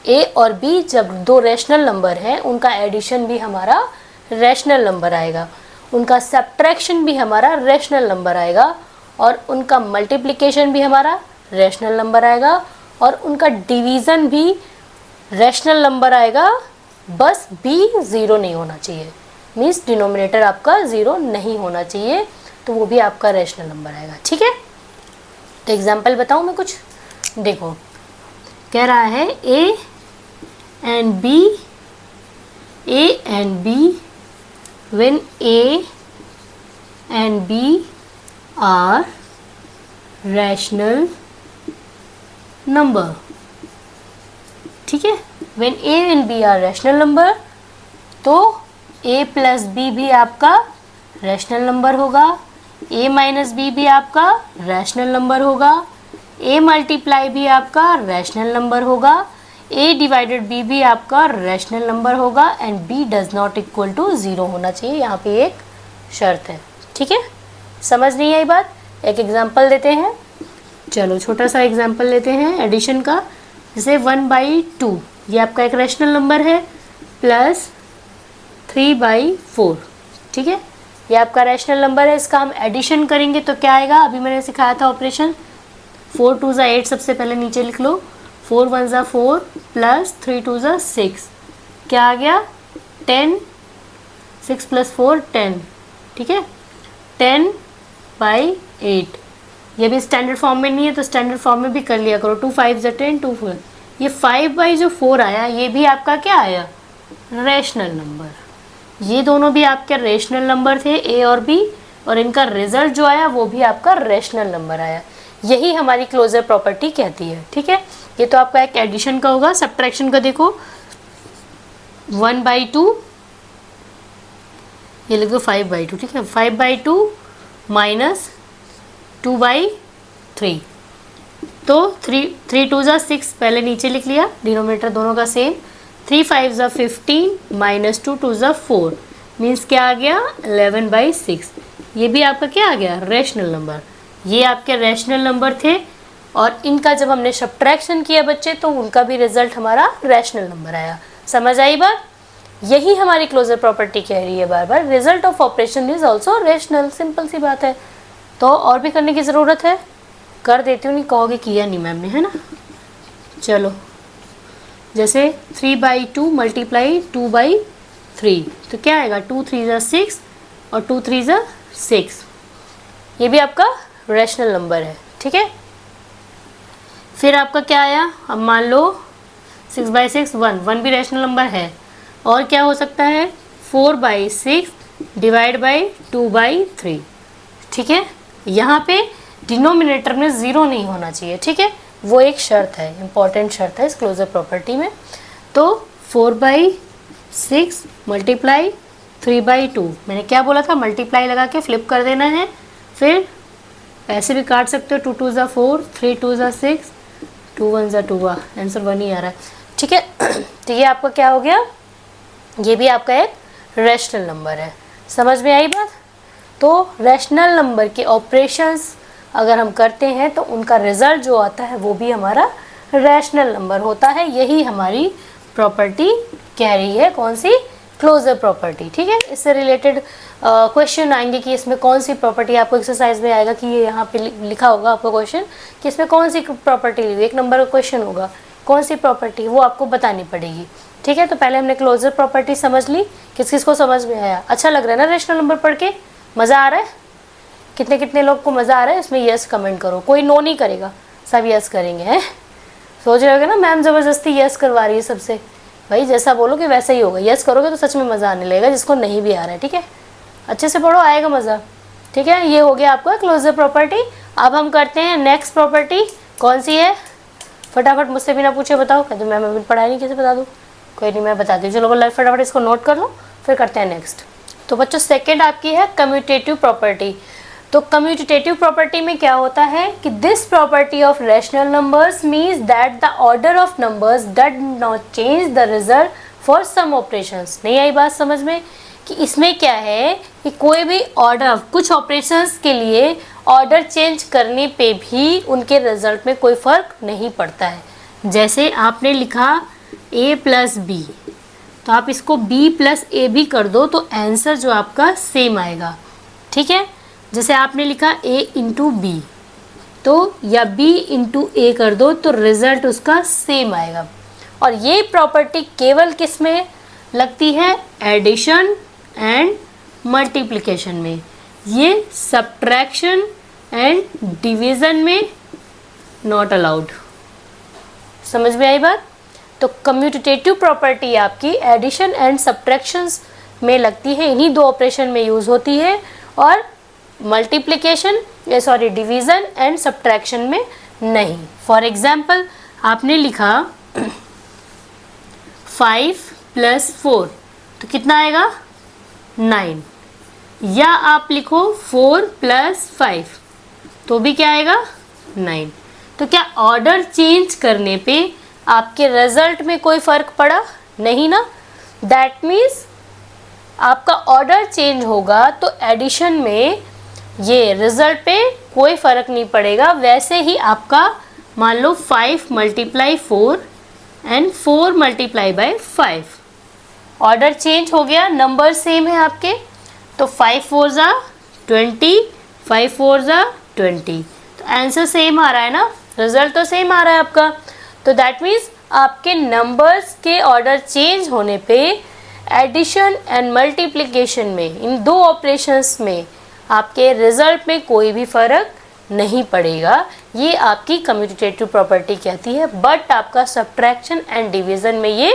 ए और बी जब दो रैशनल नंबर हैं, उनका एडिशन भी हमारा रैशनल नंबर आएगा, उनका सब्ट्रैक्शन भी हमारा रैशनल नंबर आएगा, और उनका मल्टीप्लिकेशन भी हमारा रैशनल नंबर आएगा, और उनका डिवीज़न भी रैशनल नंबर आएगा। बस बी ज़ीरो नहीं होना चाहिए, मीन्स डिनोमिनेटर आपका ज़ीरो नहीं होना चाहिए, तो वो भी आपका रैशनल नंबर आएगा, ठीक है। तो एग्जांपल बताऊँ मैं कुछ, देखो कह रहा है A and B when A and B are rational number, ठीक है। when A and B are rational number तो A प्लस B भी आपका रैशनल नंबर होगा, A माइनस B भी आपका रैशनल नंबर होगा, A मल्टीप्लाई भी आपका रैशनल नंबर होगा, A डिवाइडेड B भी आपका रैशनल नंबर होगा, and B does not equal to zero होना चाहिए। यहाँ पे एक शर्त है, ठीक है। समझ नहीं आई बात? एक एग्जांपल देते हैं, चलो छोटा सा एग्जांपल लेते हैं एडिशन का। जैसे 1/2 ये आपका एक रैशनल नंबर है, प्लस 3/4, ठीक है। ये आपका रैशनल नंबर है, इसका हम एडिशन करेंगे तो क्या आएगा? अभी मैंने सिखाया था ऑपरेशन, 4 2 ज़ा 8 सबसे पहले नीचे लिख लो, 4 1 ज़ा 4 प्लस 3 2 ज़ा 6, क्या आ गया? 10, 6 + 4 10, ठीक है। 10/8, ये भी स्टैंडर्ड फॉर्म में नहीं है तो स्टैंडर्ड फॉर्म में भी कर लिया करो। 2 5 ज़ा 10, 2 4, ये 5/4 आया, ये भी आपका क्या आया? Rational number. ये दोनों भी आपके रैशनल नंबर थे, ए और बी, और इनका रिजल्ट जो आया वो भी आपका रैशनल नंबर आया। यही हमारी क्लोजर प्रॉपर्टी कहती है, ठीक है। ये तो आपका एक एडिशन का होगा। सब्ट्रैक्शन का देखो, 1/2, ये लिख दो 5/2, ठीक है। 5/2 माइनस 2/3, तो 3 2 ज़ा 6 पहले नीचे लिख लिया, डिनोमिनेटर दोनों का सेम। 3 5 ज़ा 15 माइनस 2 2 ज़ा 4, मीन्स क्या आ गया? 11/6। ये भी आपका क्या आ गया? Rational number. ये आपके रैशनल नंबर थे, और इनका जब हमने सब्ट्रैक्शन किया बच्चे तो उनका भी रिजल्ट हमारा रैशनल नंबर आया। समझ आई बात? यही हमारी क्लोजर प्रॉपर्टी कह रही है बार बार, result of operation is also rational. Simple सी बात है, तो और भी करने की ज़रूरत है? कर देती हूँ, नहीं कहोगे किया नहीं मैम ने, है ना। चलो, जैसे 3/2 मल्टीप्लाई 2/3, तो क्या आएगा? 2 3 ज़ा 6 और 2 3 ज़ा 6, ये भी आपका रैशनल नंबर है, ठीक है। फिर आपका क्या आया? अब मान लो 6/6 1 भी रैशनल नंबर है, और क्या हो सकता है? 4/6 डिवाइड बाई 2/3, ठीक है। यहाँ पे डिनोमिनेटर में ज़ीरो नहीं होना चाहिए, ठीक है। वो एक शर्त है, इंपॉर्टेंट शर्त है इस क्लोजर प्रॉपर्टी में। तो 4/6 मल्टीप्लाई 3/2, मैंने क्या बोला था? मल्टीप्लाई लगा के फ्लिप कर देना है, फिर ऐसे भी काट सकते हो, 2 2 ज़ा 4, 3 2 ज़ा 6, 2 1 ज़ा 2, आंसर 1 ही आ रहा है, ठीक है। तो ये आपका क्या हो गया? ये भी आपका एक रैशनल नंबर है। समझ में आई बात? तो रैशनल नंबर के ऑपरेशंस अगर हम करते हैं तो उनका रिजल्ट जो आता है वो भी हमारा रैशनल नंबर होता है। यही हमारी प्रॉपर्टी कह रही है, कौन सी? क्लोजर प्रॉपर्टी, ठीक है। इससे रिलेटेड क्वेश्चन आएंगे कि इसमें कौन सी प्रॉपर्टी, आपको एक्सरसाइज में आएगा कि ये यहाँ पे लिखा होगा आपको क्वेश्चन कि इसमें कौन सी प्रॉपर्टी ली हुई, 1 नंबर का क्वेश्चन होगा, कौन सी प्रॉपर्टी वो आपको बतानी पड़ेगी, ठीक है। तो पहले हमने क्लोजर प्रॉपर्टी समझ ली। किस किस को समझ में आया? अच्छा लग रहा है ना रैशनल नंबर पढ़ के? मज़ा आ रहा है? कितने कितने लोग को मज़ा आ रहा है? इसमें यस कमेंट करो, कोई नो नहीं करेगा, सब यस करेंगे, हैं? सोच रहे होगे ना मैम ज़बरदस्ती यस करवा रही है सबसे। भाई जैसा बोलोगे वैसा ही होगा, यस करोगे तो सच में मज़ा आने लगेगा, जिसको नहीं भी आ रहा है, ठीक है। अच्छे से पढ़ो, आएगा मज़ा, ठीक है। ये हो गया आपका क्लोजर प्रॉपर्टी। अब हम करते हैं नेक्स्ट प्रॉपर्टी। कौन सी है? फटाफट मुझसे बिना पूछे बताओ। कहते मैम अभी पढ़ाई नहीं, कैसे बता दूँ? कोई नहीं, मैं बता दी। चलो बोला, फटाफट इसको नोट कर लो, फिर करते हैं नेक्स्ट। तो बच्चों सेकेंड आपकी है कम्यूटेटिव प्रॉपर्टी। तो कम्यूटेटिव प्रॉपर्टी में क्या होता है कि this property of rational numbers means that the order of numbers does not change the result for some operations. नहीं आई बात समझ में? कि इसमें क्या है कि कोई भी ऑर्डर, कुछ ऑपरेशंस के लिए ऑर्डर चेंज करने पे भी उनके रिजल्ट में कोई फ़र्क नहीं पड़ता है। जैसे आपने लिखा a प्लस बी, तो आप इसको b प्लस ए भी कर दो तो आंसर जो आपका सेम आएगा, ठीक है। जैसे आपने लिखा a इंटू बी, तो या b इंटू ए कर दो तो रिज़ल्ट उसका सेम आएगा। और ये प्रॉपर्टी केवल किस में लगती है? एडिशन एंड मल्टीप्लिकेशन में। ये सब्ट्रैक्शन एंड डिवीज़न में नॉट अलाउड। समझ में आई बात? तो कम्यूटेटिव प्रॉपर्टी आपकी एडिशन एंड सब्ट्रैक्शंस में लगती है, इन्हीं दो ऑपरेशन में यूज़ होती है, और मल्टीप्लिकेशन डिवीज़न एंड सब्ट्रैक्शन में नहीं। फॉर एग्जाम्पल आपने लिखा 5 प्लस 4 तो कितना आएगा? 9। या आप लिखो 4 प्लस 5 तो भी क्या आएगा? 9। तो क्या ऑर्डर चेंज करने पे आपके रिजल्ट में कोई फ़र्क पड़ा? नहीं ना। दैट मीन्स आपका ऑर्डर चेंज होगा तो एडिशन में ये रिजल्ट पे कोई फ़र्क नहीं पड़ेगा। वैसे ही आपका मान लो 5 multiply 4 and 4 multiply by 5, order change हो गया, नंबर सेम है आपके, तो 5 4 ज़ा 20, 5 4 ज़ा 20, तो आंसर सेम आ रहा है ना, रिजल्ट तो सेम आ रहा है आपका। तो दैट मीन्स आपके नंबर्स के ऑर्डर चेंज होने पे एडिशन एंड मल्टीप्लिकेशन में, इन दो ऑपरेशंस में आपके रिजल्ट में कोई भी फ़र्क नहीं पड़ेगा। ये आपकी कम्यूटेटिव प्रॉपर्टी कहती है, बट आपका सब्ट्रैक्शन एंड डिवीज़न में ये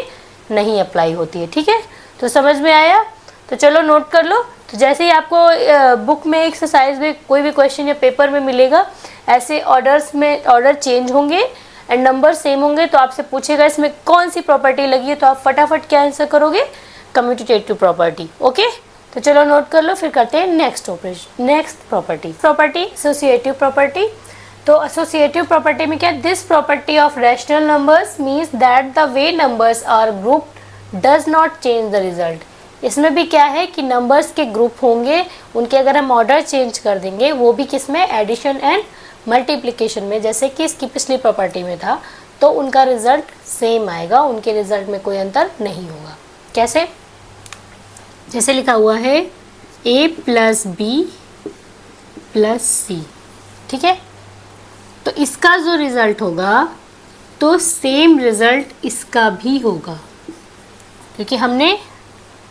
नहीं अप्लाई होती है, ठीक है। तो समझ में आया? तो चलो नोट कर लो। तो जैसे ही आपको बुक में एक्सरसाइज में कोई भी क्वेश्चन या पेपर में मिलेगा, ऐसे ऑर्डर्स में ऑर्डर चेंज होंगे एंड नंबर सेम होंगे, तो आपसे पूछेगा इसमें कौन सी प्रॉपर्टी लगी है, तो आप फटाफट क्या आंसर करोगे? Commutative property. ओके, तो चलो नोट कर लो, फिर करते हैं next operation, next property associative property. तो एसोसिएटिव प्रॉपर्टी में क्या, this property of rational numbers means that the way numbers are grouped does not change the result. इसमें भी क्या है कि नंबर्स के ग्रुप होंगे, उनके अगर हम ऑर्डर चेंज कर देंगे, वो भी किस में? एडिशन एंड मल्टीप्लिकेशन में, जैसे कि इसकी पिछली प्रॉपर्टी में था, तो उनका रिजल्ट सेम आएगा, उनके रिजल्ट में कोई अंतर नहीं होगा। कैसे? जैसे लिखा हुआ है a प्लस बी प्लस सी, ठीक है। तो इसका जो रिज़ल्ट होगा तो सेम रिज़ल्ट इसका भी होगा, क्योंकि हमने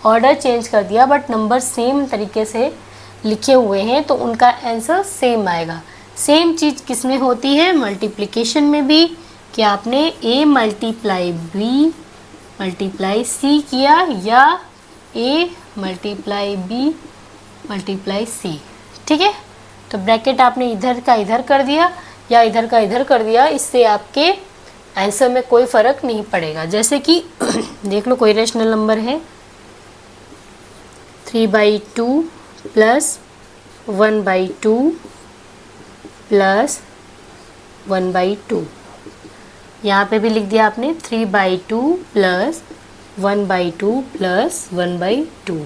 ऑर्डर चेंज कर दिया बट नंबर सेम तरीके से लिखे हुए हैं, तो उनका आंसर सेम आएगा। सेम चीज़ किस में होती है? मल्टीप्लिकेशन में भी, कि आपने a multiply b multiply c किया, या a multiply b multiply c, ठीक है। तो ब्रैकेट आपने इधर का इधर कर दिया या इधर का इधर कर दिया, इससे आपके आंसर में कोई फ़र्क नहीं पड़ेगा। जैसे कि देख लो, कोई रेशनल नंबर है 3/2 प्लस 1/2 प्लस 1/2, यहाँ पे भी लिख दिया आपने 3/2 प्लस 1/2 प्लस 1/2,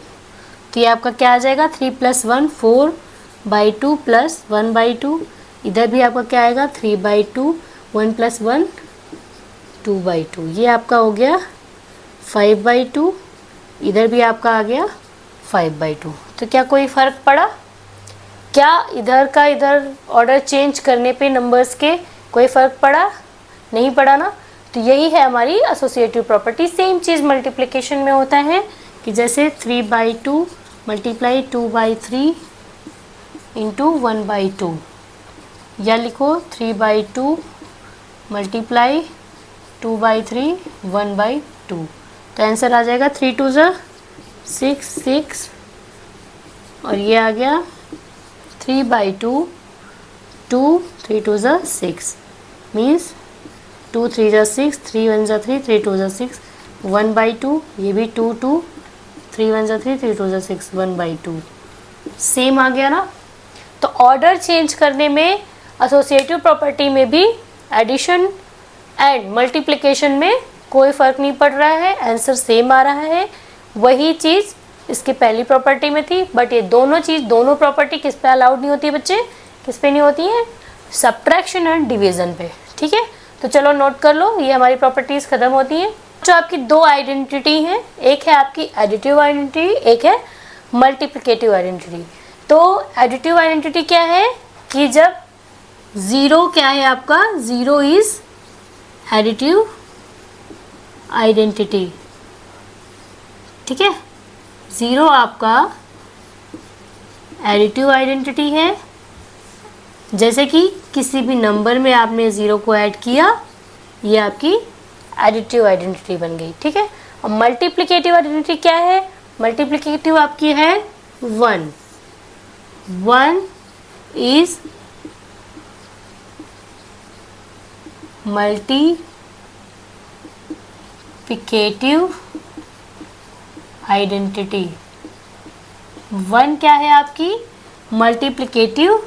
तो ये आपका क्या आ जाएगा? 3 + 1 4/2 प्लस 1/2, इधर भी आपका क्या आएगा? 3/2, 1 + 1 2/2, ये आपका हो गया 5/2, इधर भी आपका आ गया 5/2। तो क्या कोई फ़र्क पड़ा? क्या इधर का इधर ऑर्डर चेंज करने पे नंबर्स के कोई फ़र्क पड़ा? नहीं पड़ा ना। तो यही है हमारी एसोसिएटिव प्रॉपर्टी। सेम चीज़ मल्टीप्लिकेशन में होता है कि जैसे 3/2 मल्टीप्लाई 2/3 इंटू 1/2, या लिखो 3/2 मल्टीप्लाई 2/3 1/2, तो आंसर आ जाएगा 3 2 ज़ा 6 6, और ये आ गया 3/2 2 3 2 ज़ा 6 मीन्स 2 3 ज़ा 6 3 1 ज़ा 3 3 2 ज़ा 6 1/2, ये भी 2 2 3 1 ज़ा 3 3 2 ज़ा 6 1/2, सेम आ गया ना। तो ऑर्डर चेंज करने में एसोसिएटिव प्रॉपर्टी में भी एडिशन एंड मल्टीप्लिकेशन में कोई फ़र्क नहीं पड़ रहा है, आंसर सेम आ रहा है। वही चीज़ इसकी पहली प्रॉपर्टी में थी, बट ये दोनों प्रॉपर्टी किस पे अलाउड नहीं होती है बच्चे, किस पे नहीं होती है, सब्ट्रैक्शन एंड डिवीजन पे। ठीक है, तो चलो नोट कर लो, ये हमारी प्रॉपर्टीज खत्म होती हैं। जो आपकी दो आइडेंटिटी हैं, एक है आपकी एडिटिव आइडेंटिटी, एक है मल्टीप्लिकेटिव आइडेंटिटी। तो एडिटिव आइडेंटिटी क्या है कि जब ज़ीरो क्या है आपका, ज़ीरो इज एडिटिव आइडेंटिटी। ठीक है, ज़ीरो आपका एडिटिव आइडेंटिटी है। जैसे कि किसी भी नंबर में आपने ज़ीरो को ऐड किया, ये आपकी एडिटिव आइडेंटिटी बन गई। ठीक है, और मल्टीप्लिकेटिव आइडेंटिटी क्या है, मल्टीप्लिकेटिव आपकी है one. One is multiplicative identity. One क्या है आपकी, मल्टीप्लिकेटिव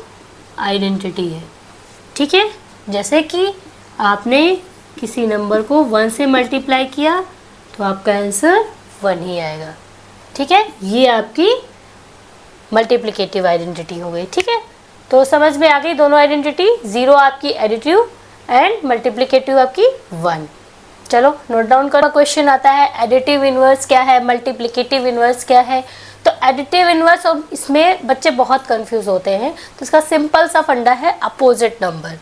आइडेंटिटी है। ठीक है, जैसे कि आपने किसी नंबर को वन से मल्टीप्लाई किया तो आपका आंसर वन ही आएगा। ठीक है, ये आपकी मल्टीप्लिकेटिव आइडेंटिटी हो गई। ठीक है, तो समझ में आ गई दोनों आइडेंटिटी, ज़ीरो आपकी एडिटिव एंड मल्टीप्लिकेटिव आपकी वन। चलो नोट डाउन करो। क्वेश्चन आता है एडिटिव इनवर्स क्या है, मल्टीप्लिकेटिव इनवर्स क्या है। तो एडिटिव इनवर्स, और इसमें बच्चे बहुत कंफ्यूज होते हैं, तो इसका सिंपल सा फंडा है अपोजिट नंबर।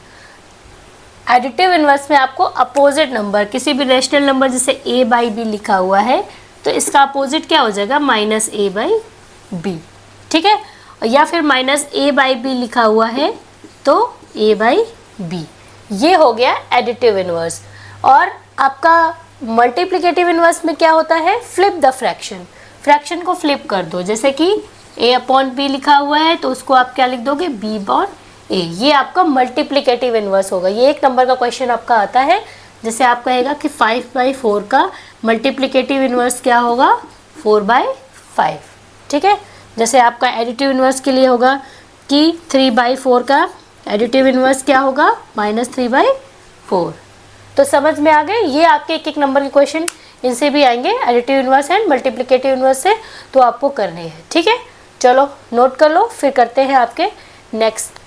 एडिटिव इनवर्स में आपको अपोजिट नंबर, किसी भी रेशनल नंबर जैसे a बाई बी लिखा हुआ है, तो इसका अपोजिट क्या हो जाएगा, माइनस ए बाई बी। ठीक है, या फिर माइनस ए बाई बी लिखा हुआ है तो a बाई बी, ये हो गया एडिटिव इनवर्स। और आपका मल्टीप्लिकेटिव इनवर्स में क्या होता है, फ्लिप द फ्रैक्शन, फ्रैक्शन को फ्लिप कर दो। जैसे कि a अपॉन बी लिखा हुआ है तो उसको आप क्या लिख दोगे, b अपॉन a, ये आपका मल्टीप्लिकेटिव इनवर्स होगा। ये एक नंबर का क्वेश्चन आपका आता है, जैसे आप कहेगा कि 5/4 का मल्टीप्लिकेटिव इनवर्स क्या होगा, 4/5। ठीक है, जैसे आपका एडिटिव इनवर्स के लिए होगा कि 3/4 का एडिटिव इनवर्स क्या होगा, -3/4। तो समझ में आ गए, ये आपके एक एक नंबर के क्वेश्चन इनसे भी आएंगे, additive inverse and multiplicative inverse से, तो आपको करने हैं। ठीक है, चलो नोट कर लो, फिर करते हैं आपके नेक्स्ट।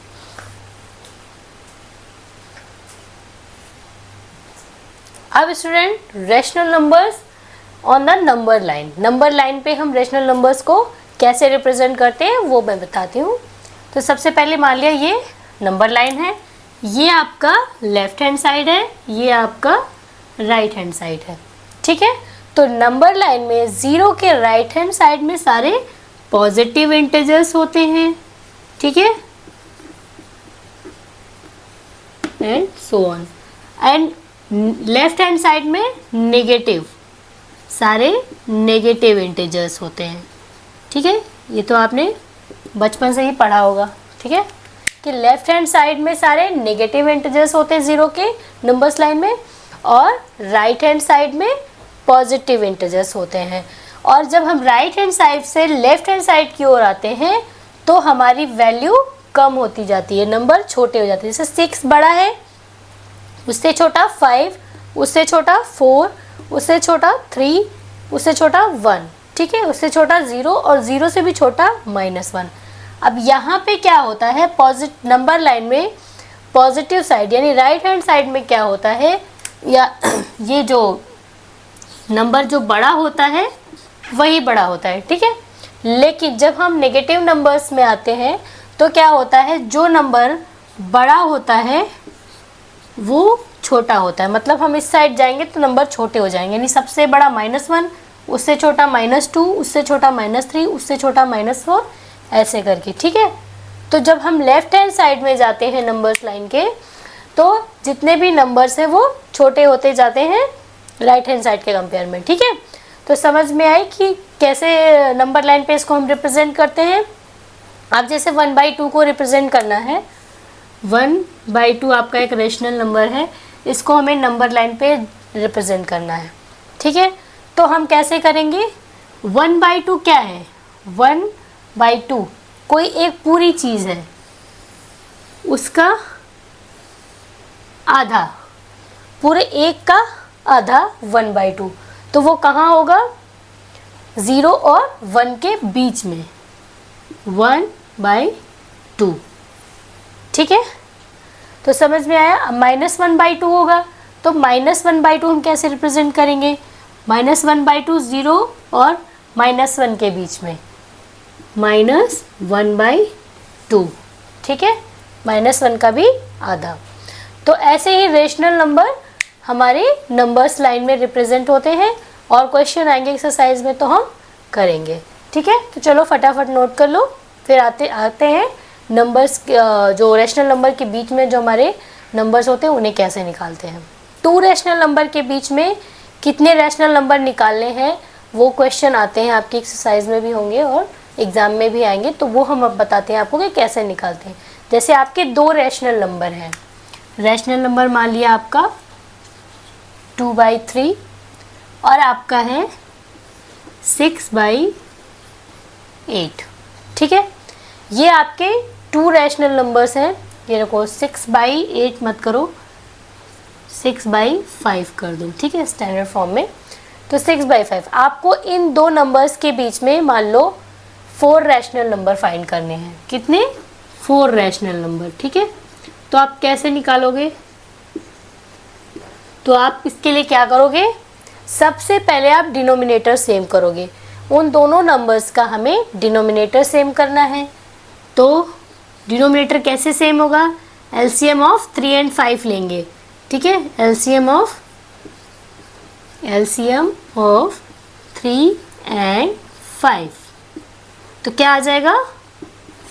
अब student, rational numbers on the number line, number line पे हम रेशनल नंबर्स को कैसे रिप्रेजेंट करते हैं वो मैं बताती हूँ। तो सबसे पहले मान लिया ये नंबर लाइन है, ये आपका लेफ्ट हैंड साइड है, ये आपका राइट हैंड साइड है। ठीक है, तो नंबर लाइन में ज़ीरो के राइट हैंड साइड में सारे पॉजिटिव इंटीजर्स होते हैं। ठीक है, and so on. And left hand side में नेगेटिव, सारे नेगेटिव इंटीजर्स होते हैं। ठीक है, ये तो आपने बचपन से ही पढ़ा होगा। ठीक है, कि लेफ्ट हैंड साइड में सारे नेगेटिव इंटीजर्स होते हैं ज़ीरो के नंबर्स लाइन में, और राइट हैंड साइड में पॉजिटिव इंटीजर्स होते हैं। और जब हम राइट हैंड साइड से लेफ्ट हैंड साइड की ओर आते हैं तो हमारी वैल्यू कम होती जाती है, नंबर छोटे हो जाते हैं। जैसे 6 बड़ा है, उससे छोटा 5, उससे छोटा 4, उससे छोटा 3, उससे छोटा 1। ठीक है, उससे छोटा 0, और 0 से भी छोटा -1। अब यहाँ पे क्या होता है, पॉजिटिव नंबर लाइन में पॉजिटिव साइड यानी राइट हैंड साइड में क्या होता है, या ये जो नंबर जो बड़ा होता है वही बड़ा होता है। ठीक है, लेकिन जब हम नेगेटिव नंबर्स में आते हैं तो क्या होता है, जो नंबर बड़ा होता है वो छोटा होता है। मतलब हम इस साइड जाएंगे तो नंबर छोटे हो जाएंगे, यानी सबसे बड़ा -1, उससे छोटा -2, उससे छोटा -3, उससे छोटा -4, ऐसे करके। ठीक है, तो जब हम लेफ्ट हैंड साइड में जाते हैं नंबर्स लाइन के, तो जितने भी नंबर्स हैं वो छोटे होते जाते हैं राइट हैंड साइड के कंपेयर में। ठीक है, तो समझ में आई कि कैसे नंबर लाइन पे इसको हम रिप्रेजेंट करते हैं। आप जैसे 1/2 को रिप्रेजेंट करना है, 1/2 आपका एक रेशनल नंबर है, इसको हमें नंबर लाइन पे रिप्रेजेंट करना है। ठीक है, तो हम कैसे करेंगे, 1/2 क्या है, 1/2 कोई एक पूरी चीज़ है, उसका आधा, पूरे एक का आधा 1/2, तो वो कहाँ होगा, 0 और 1 के बीच में, 1/2। ठीक है, तो समझ में आया। अब -1/2 होगा, तो -1/2 हम कैसे रिप्रेजेंट करेंगे? -1/2 0 और -1 के बीच में, -1/2। ठीक है, -1 का भी आधा। तो ऐसे ही रेशनल नंबर हमारे नंबर्स लाइन में रिप्रेजेंट होते हैं, और क्वेश्चन आएंगे एक्सरसाइज में तो हम करेंगे। ठीक है, तो चलो फटाफट नोट कर लो, फिर आते हैं नंबर्स, जो रेशनल नंबर के बीच में जो हमारे नंबर्स होते हैं उन्हें कैसे निकालते हैं। 2 रेशनल नंबर के बीच में कितने रेशनल नंबर निकालने हैं वो क्वेश्चन आते हैं, आपकी एक्सरसाइज में भी होंगे और एग्ज़ाम में भी आएंगे, तो वो हम अब बताते हैं आपको कि कैसे निकालते हैं। जैसे आपके 2 रेशनल नंबर हैं, रेशनल नंबर मान लिया आपका 2/3 और आपका है 6/8। ठीक है, ये आपके 2 रेशनल नंबर्स हैं। ये देखो 6/8 मत करो, 6/5 कर दो। ठीक है, स्टैंडर्ड फॉर्म में। तो 6/5 आपको इन 2 नंबर्स के बीच में मान लो 4 रैशनल नंबर फाइंड करने हैं। कितने? 4 रैशनल नंबर। ठीक है, तो आप कैसे निकालोगे? तो आप इसके लिए क्या करोगे? सबसे पहले आप डिनोमिनेटर सेम करोगे। उन दोनों नंबर्स का हमें डिनोमिनेटर सेम करना है। तो डिनोमिनेटर कैसे सेम होगा? एलसीएम ऑफ 3 एंड 5 लेंगे। ठीक है, एलसीएम ऑफ 3 एंड 5, तो क्या आ जाएगा?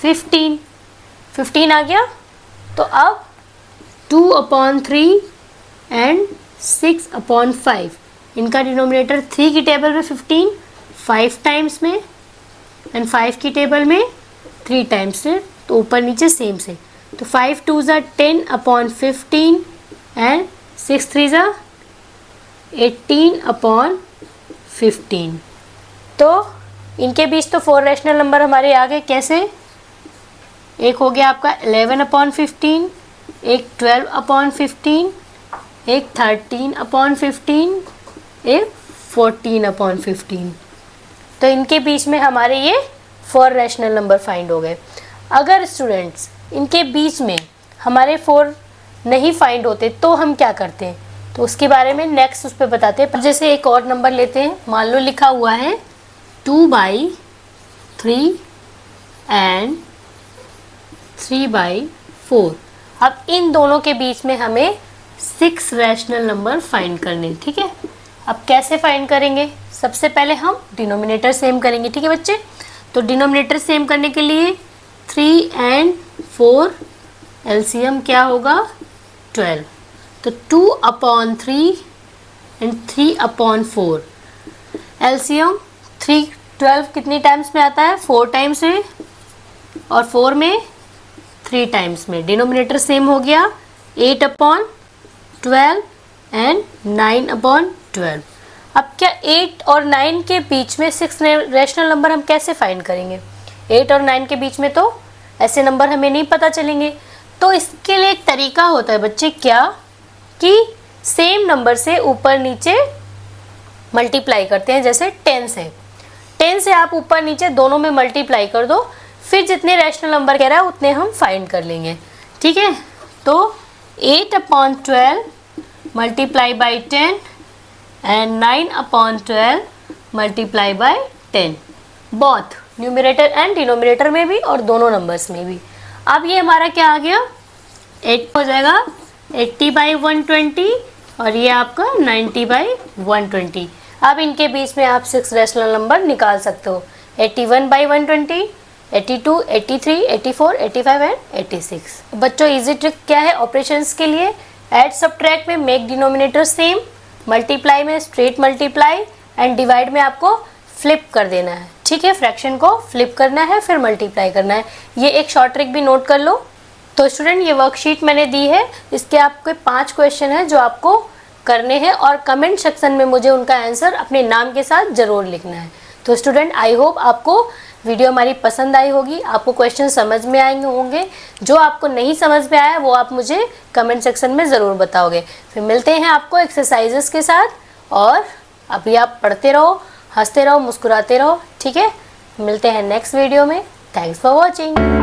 15 आ गया। तो अब 2/3 एंड 6/5, इनका डिनोमिनेटर 3 की टेबल में 15, 5 टाइम्स में, एंड 5 की टेबल में 3 टाइम्स से, तो ऊपर नीचे सेम से। तो 5 2 ज़ा 10/15 एंड 6 3 ज़ा 18/15। तो इनके बीच तो 4 रैशनल नंबर हमारे आ गए। कैसे? एक हो गया आपका 11/15, एक 12/15, एक 13/15, एक 14/15। तो इनके बीच में हमारे ये 4 रैशनल नंबर फाइंड हो गए। अगर स्टूडेंट्स इनके बीच में हमारे 4 नहीं फाइंड होते तो हम क्या करते हैं, तो उसके बारे में नेक्स्ट उस पर बताते हैं। जैसे एक और नंबर लेते हैं, मान लो लिखा हुआ है 2/3 एंड 3/4। अब इन दोनों के बीच में हमें 6 रैशनल नंबर फाइंड करने। ठीक है, अब कैसे फाइंड करेंगे? सबसे पहले हम डिनोमिनेटर सेम करेंगे। ठीक है बच्चे, तो डिनोमिनेटर सेम करने के लिए 3 एंड 4 एलसीएम क्या होगा? 12। तो 2/3 एंड 3/4 एलसीएम 12 कितनी टाइम्स में आता है? 4 टाइम्स में, और 4 में 3 टाइम्स में। डिनोमिनेटर सेम हो गया 8/12 एंड 9/12। अब क्या 8 और 9 के बीच में 6 रैशनल नंबर हम कैसे फाइंड करेंगे? 8 और 9 के बीच में तो ऐसे नंबर हमें नहीं पता चलेंगे। तो इसके लिए एक तरीका होता है बच्चे, क्या कि सेम नंबर से ऊपर नीचे मल्टीप्लाई करते हैं। जैसे 10 से आप ऊपर नीचे दोनों में मल्टीप्लाई कर दो, फिर जितने रैशनल नंबर कह रहा है उतने हम फाइंड कर लेंगे। ठीक है, तो 8/12 multiply by 10 and 9/12 multiply by 10, both numerator and denominator में भी और दोनों नंबर्स में भी। अब ये हमारा क्या आ गया? 8 हो जाएगा 80/120, और ये आपका 90/120। अब इनके बीच में आप 6 रैशनल नंबर निकाल सकते हो। 81/120, 82, 83, 84, 85 एंड 86। बच्चों इजी ट्रिक क्या है ऑपरेशंस के लिए? ऐड सब्ट्रैक्ट में मेक डिनोमिनेटर सेम, मल्टीप्लाई में स्ट्रेट मल्टीप्लाई, एंड डिवाइड में आपको फ्लिप कर देना है। ठीक है, फ्रैक्शन को फ्लिप करना है फिर मल्टीप्लाई करना है। ये एक शॉर्ट ट्रिक भी नोट कर लो। तो स्टूडेंट ये वर्कशीट मैंने दी है, इसके आपके 5 क्वेश्चन हैं जो आपको करने हैं, और कमेंट सेक्शन में मुझे उनका आंसर अपने नाम के साथ ज़रूर लिखना है। तो स्टूडेंट आई होप आपको वीडियो हमारी पसंद आई होगी, आपको क्वेश्चन समझ में आएंगे होंगे। जो आपको नहीं समझ में आया वो आप मुझे कमेंट सेक्शन में ज़रूर बताओगे। फिर मिलते हैं आपको एक्सरसाइजेस के साथ, और अभी आप पढ़ते रहो, हंसते रहो, मुस्कुराते रहो, ठीक है। मिलते हैं नेक्स्ट वीडियो में। Thanks for watching.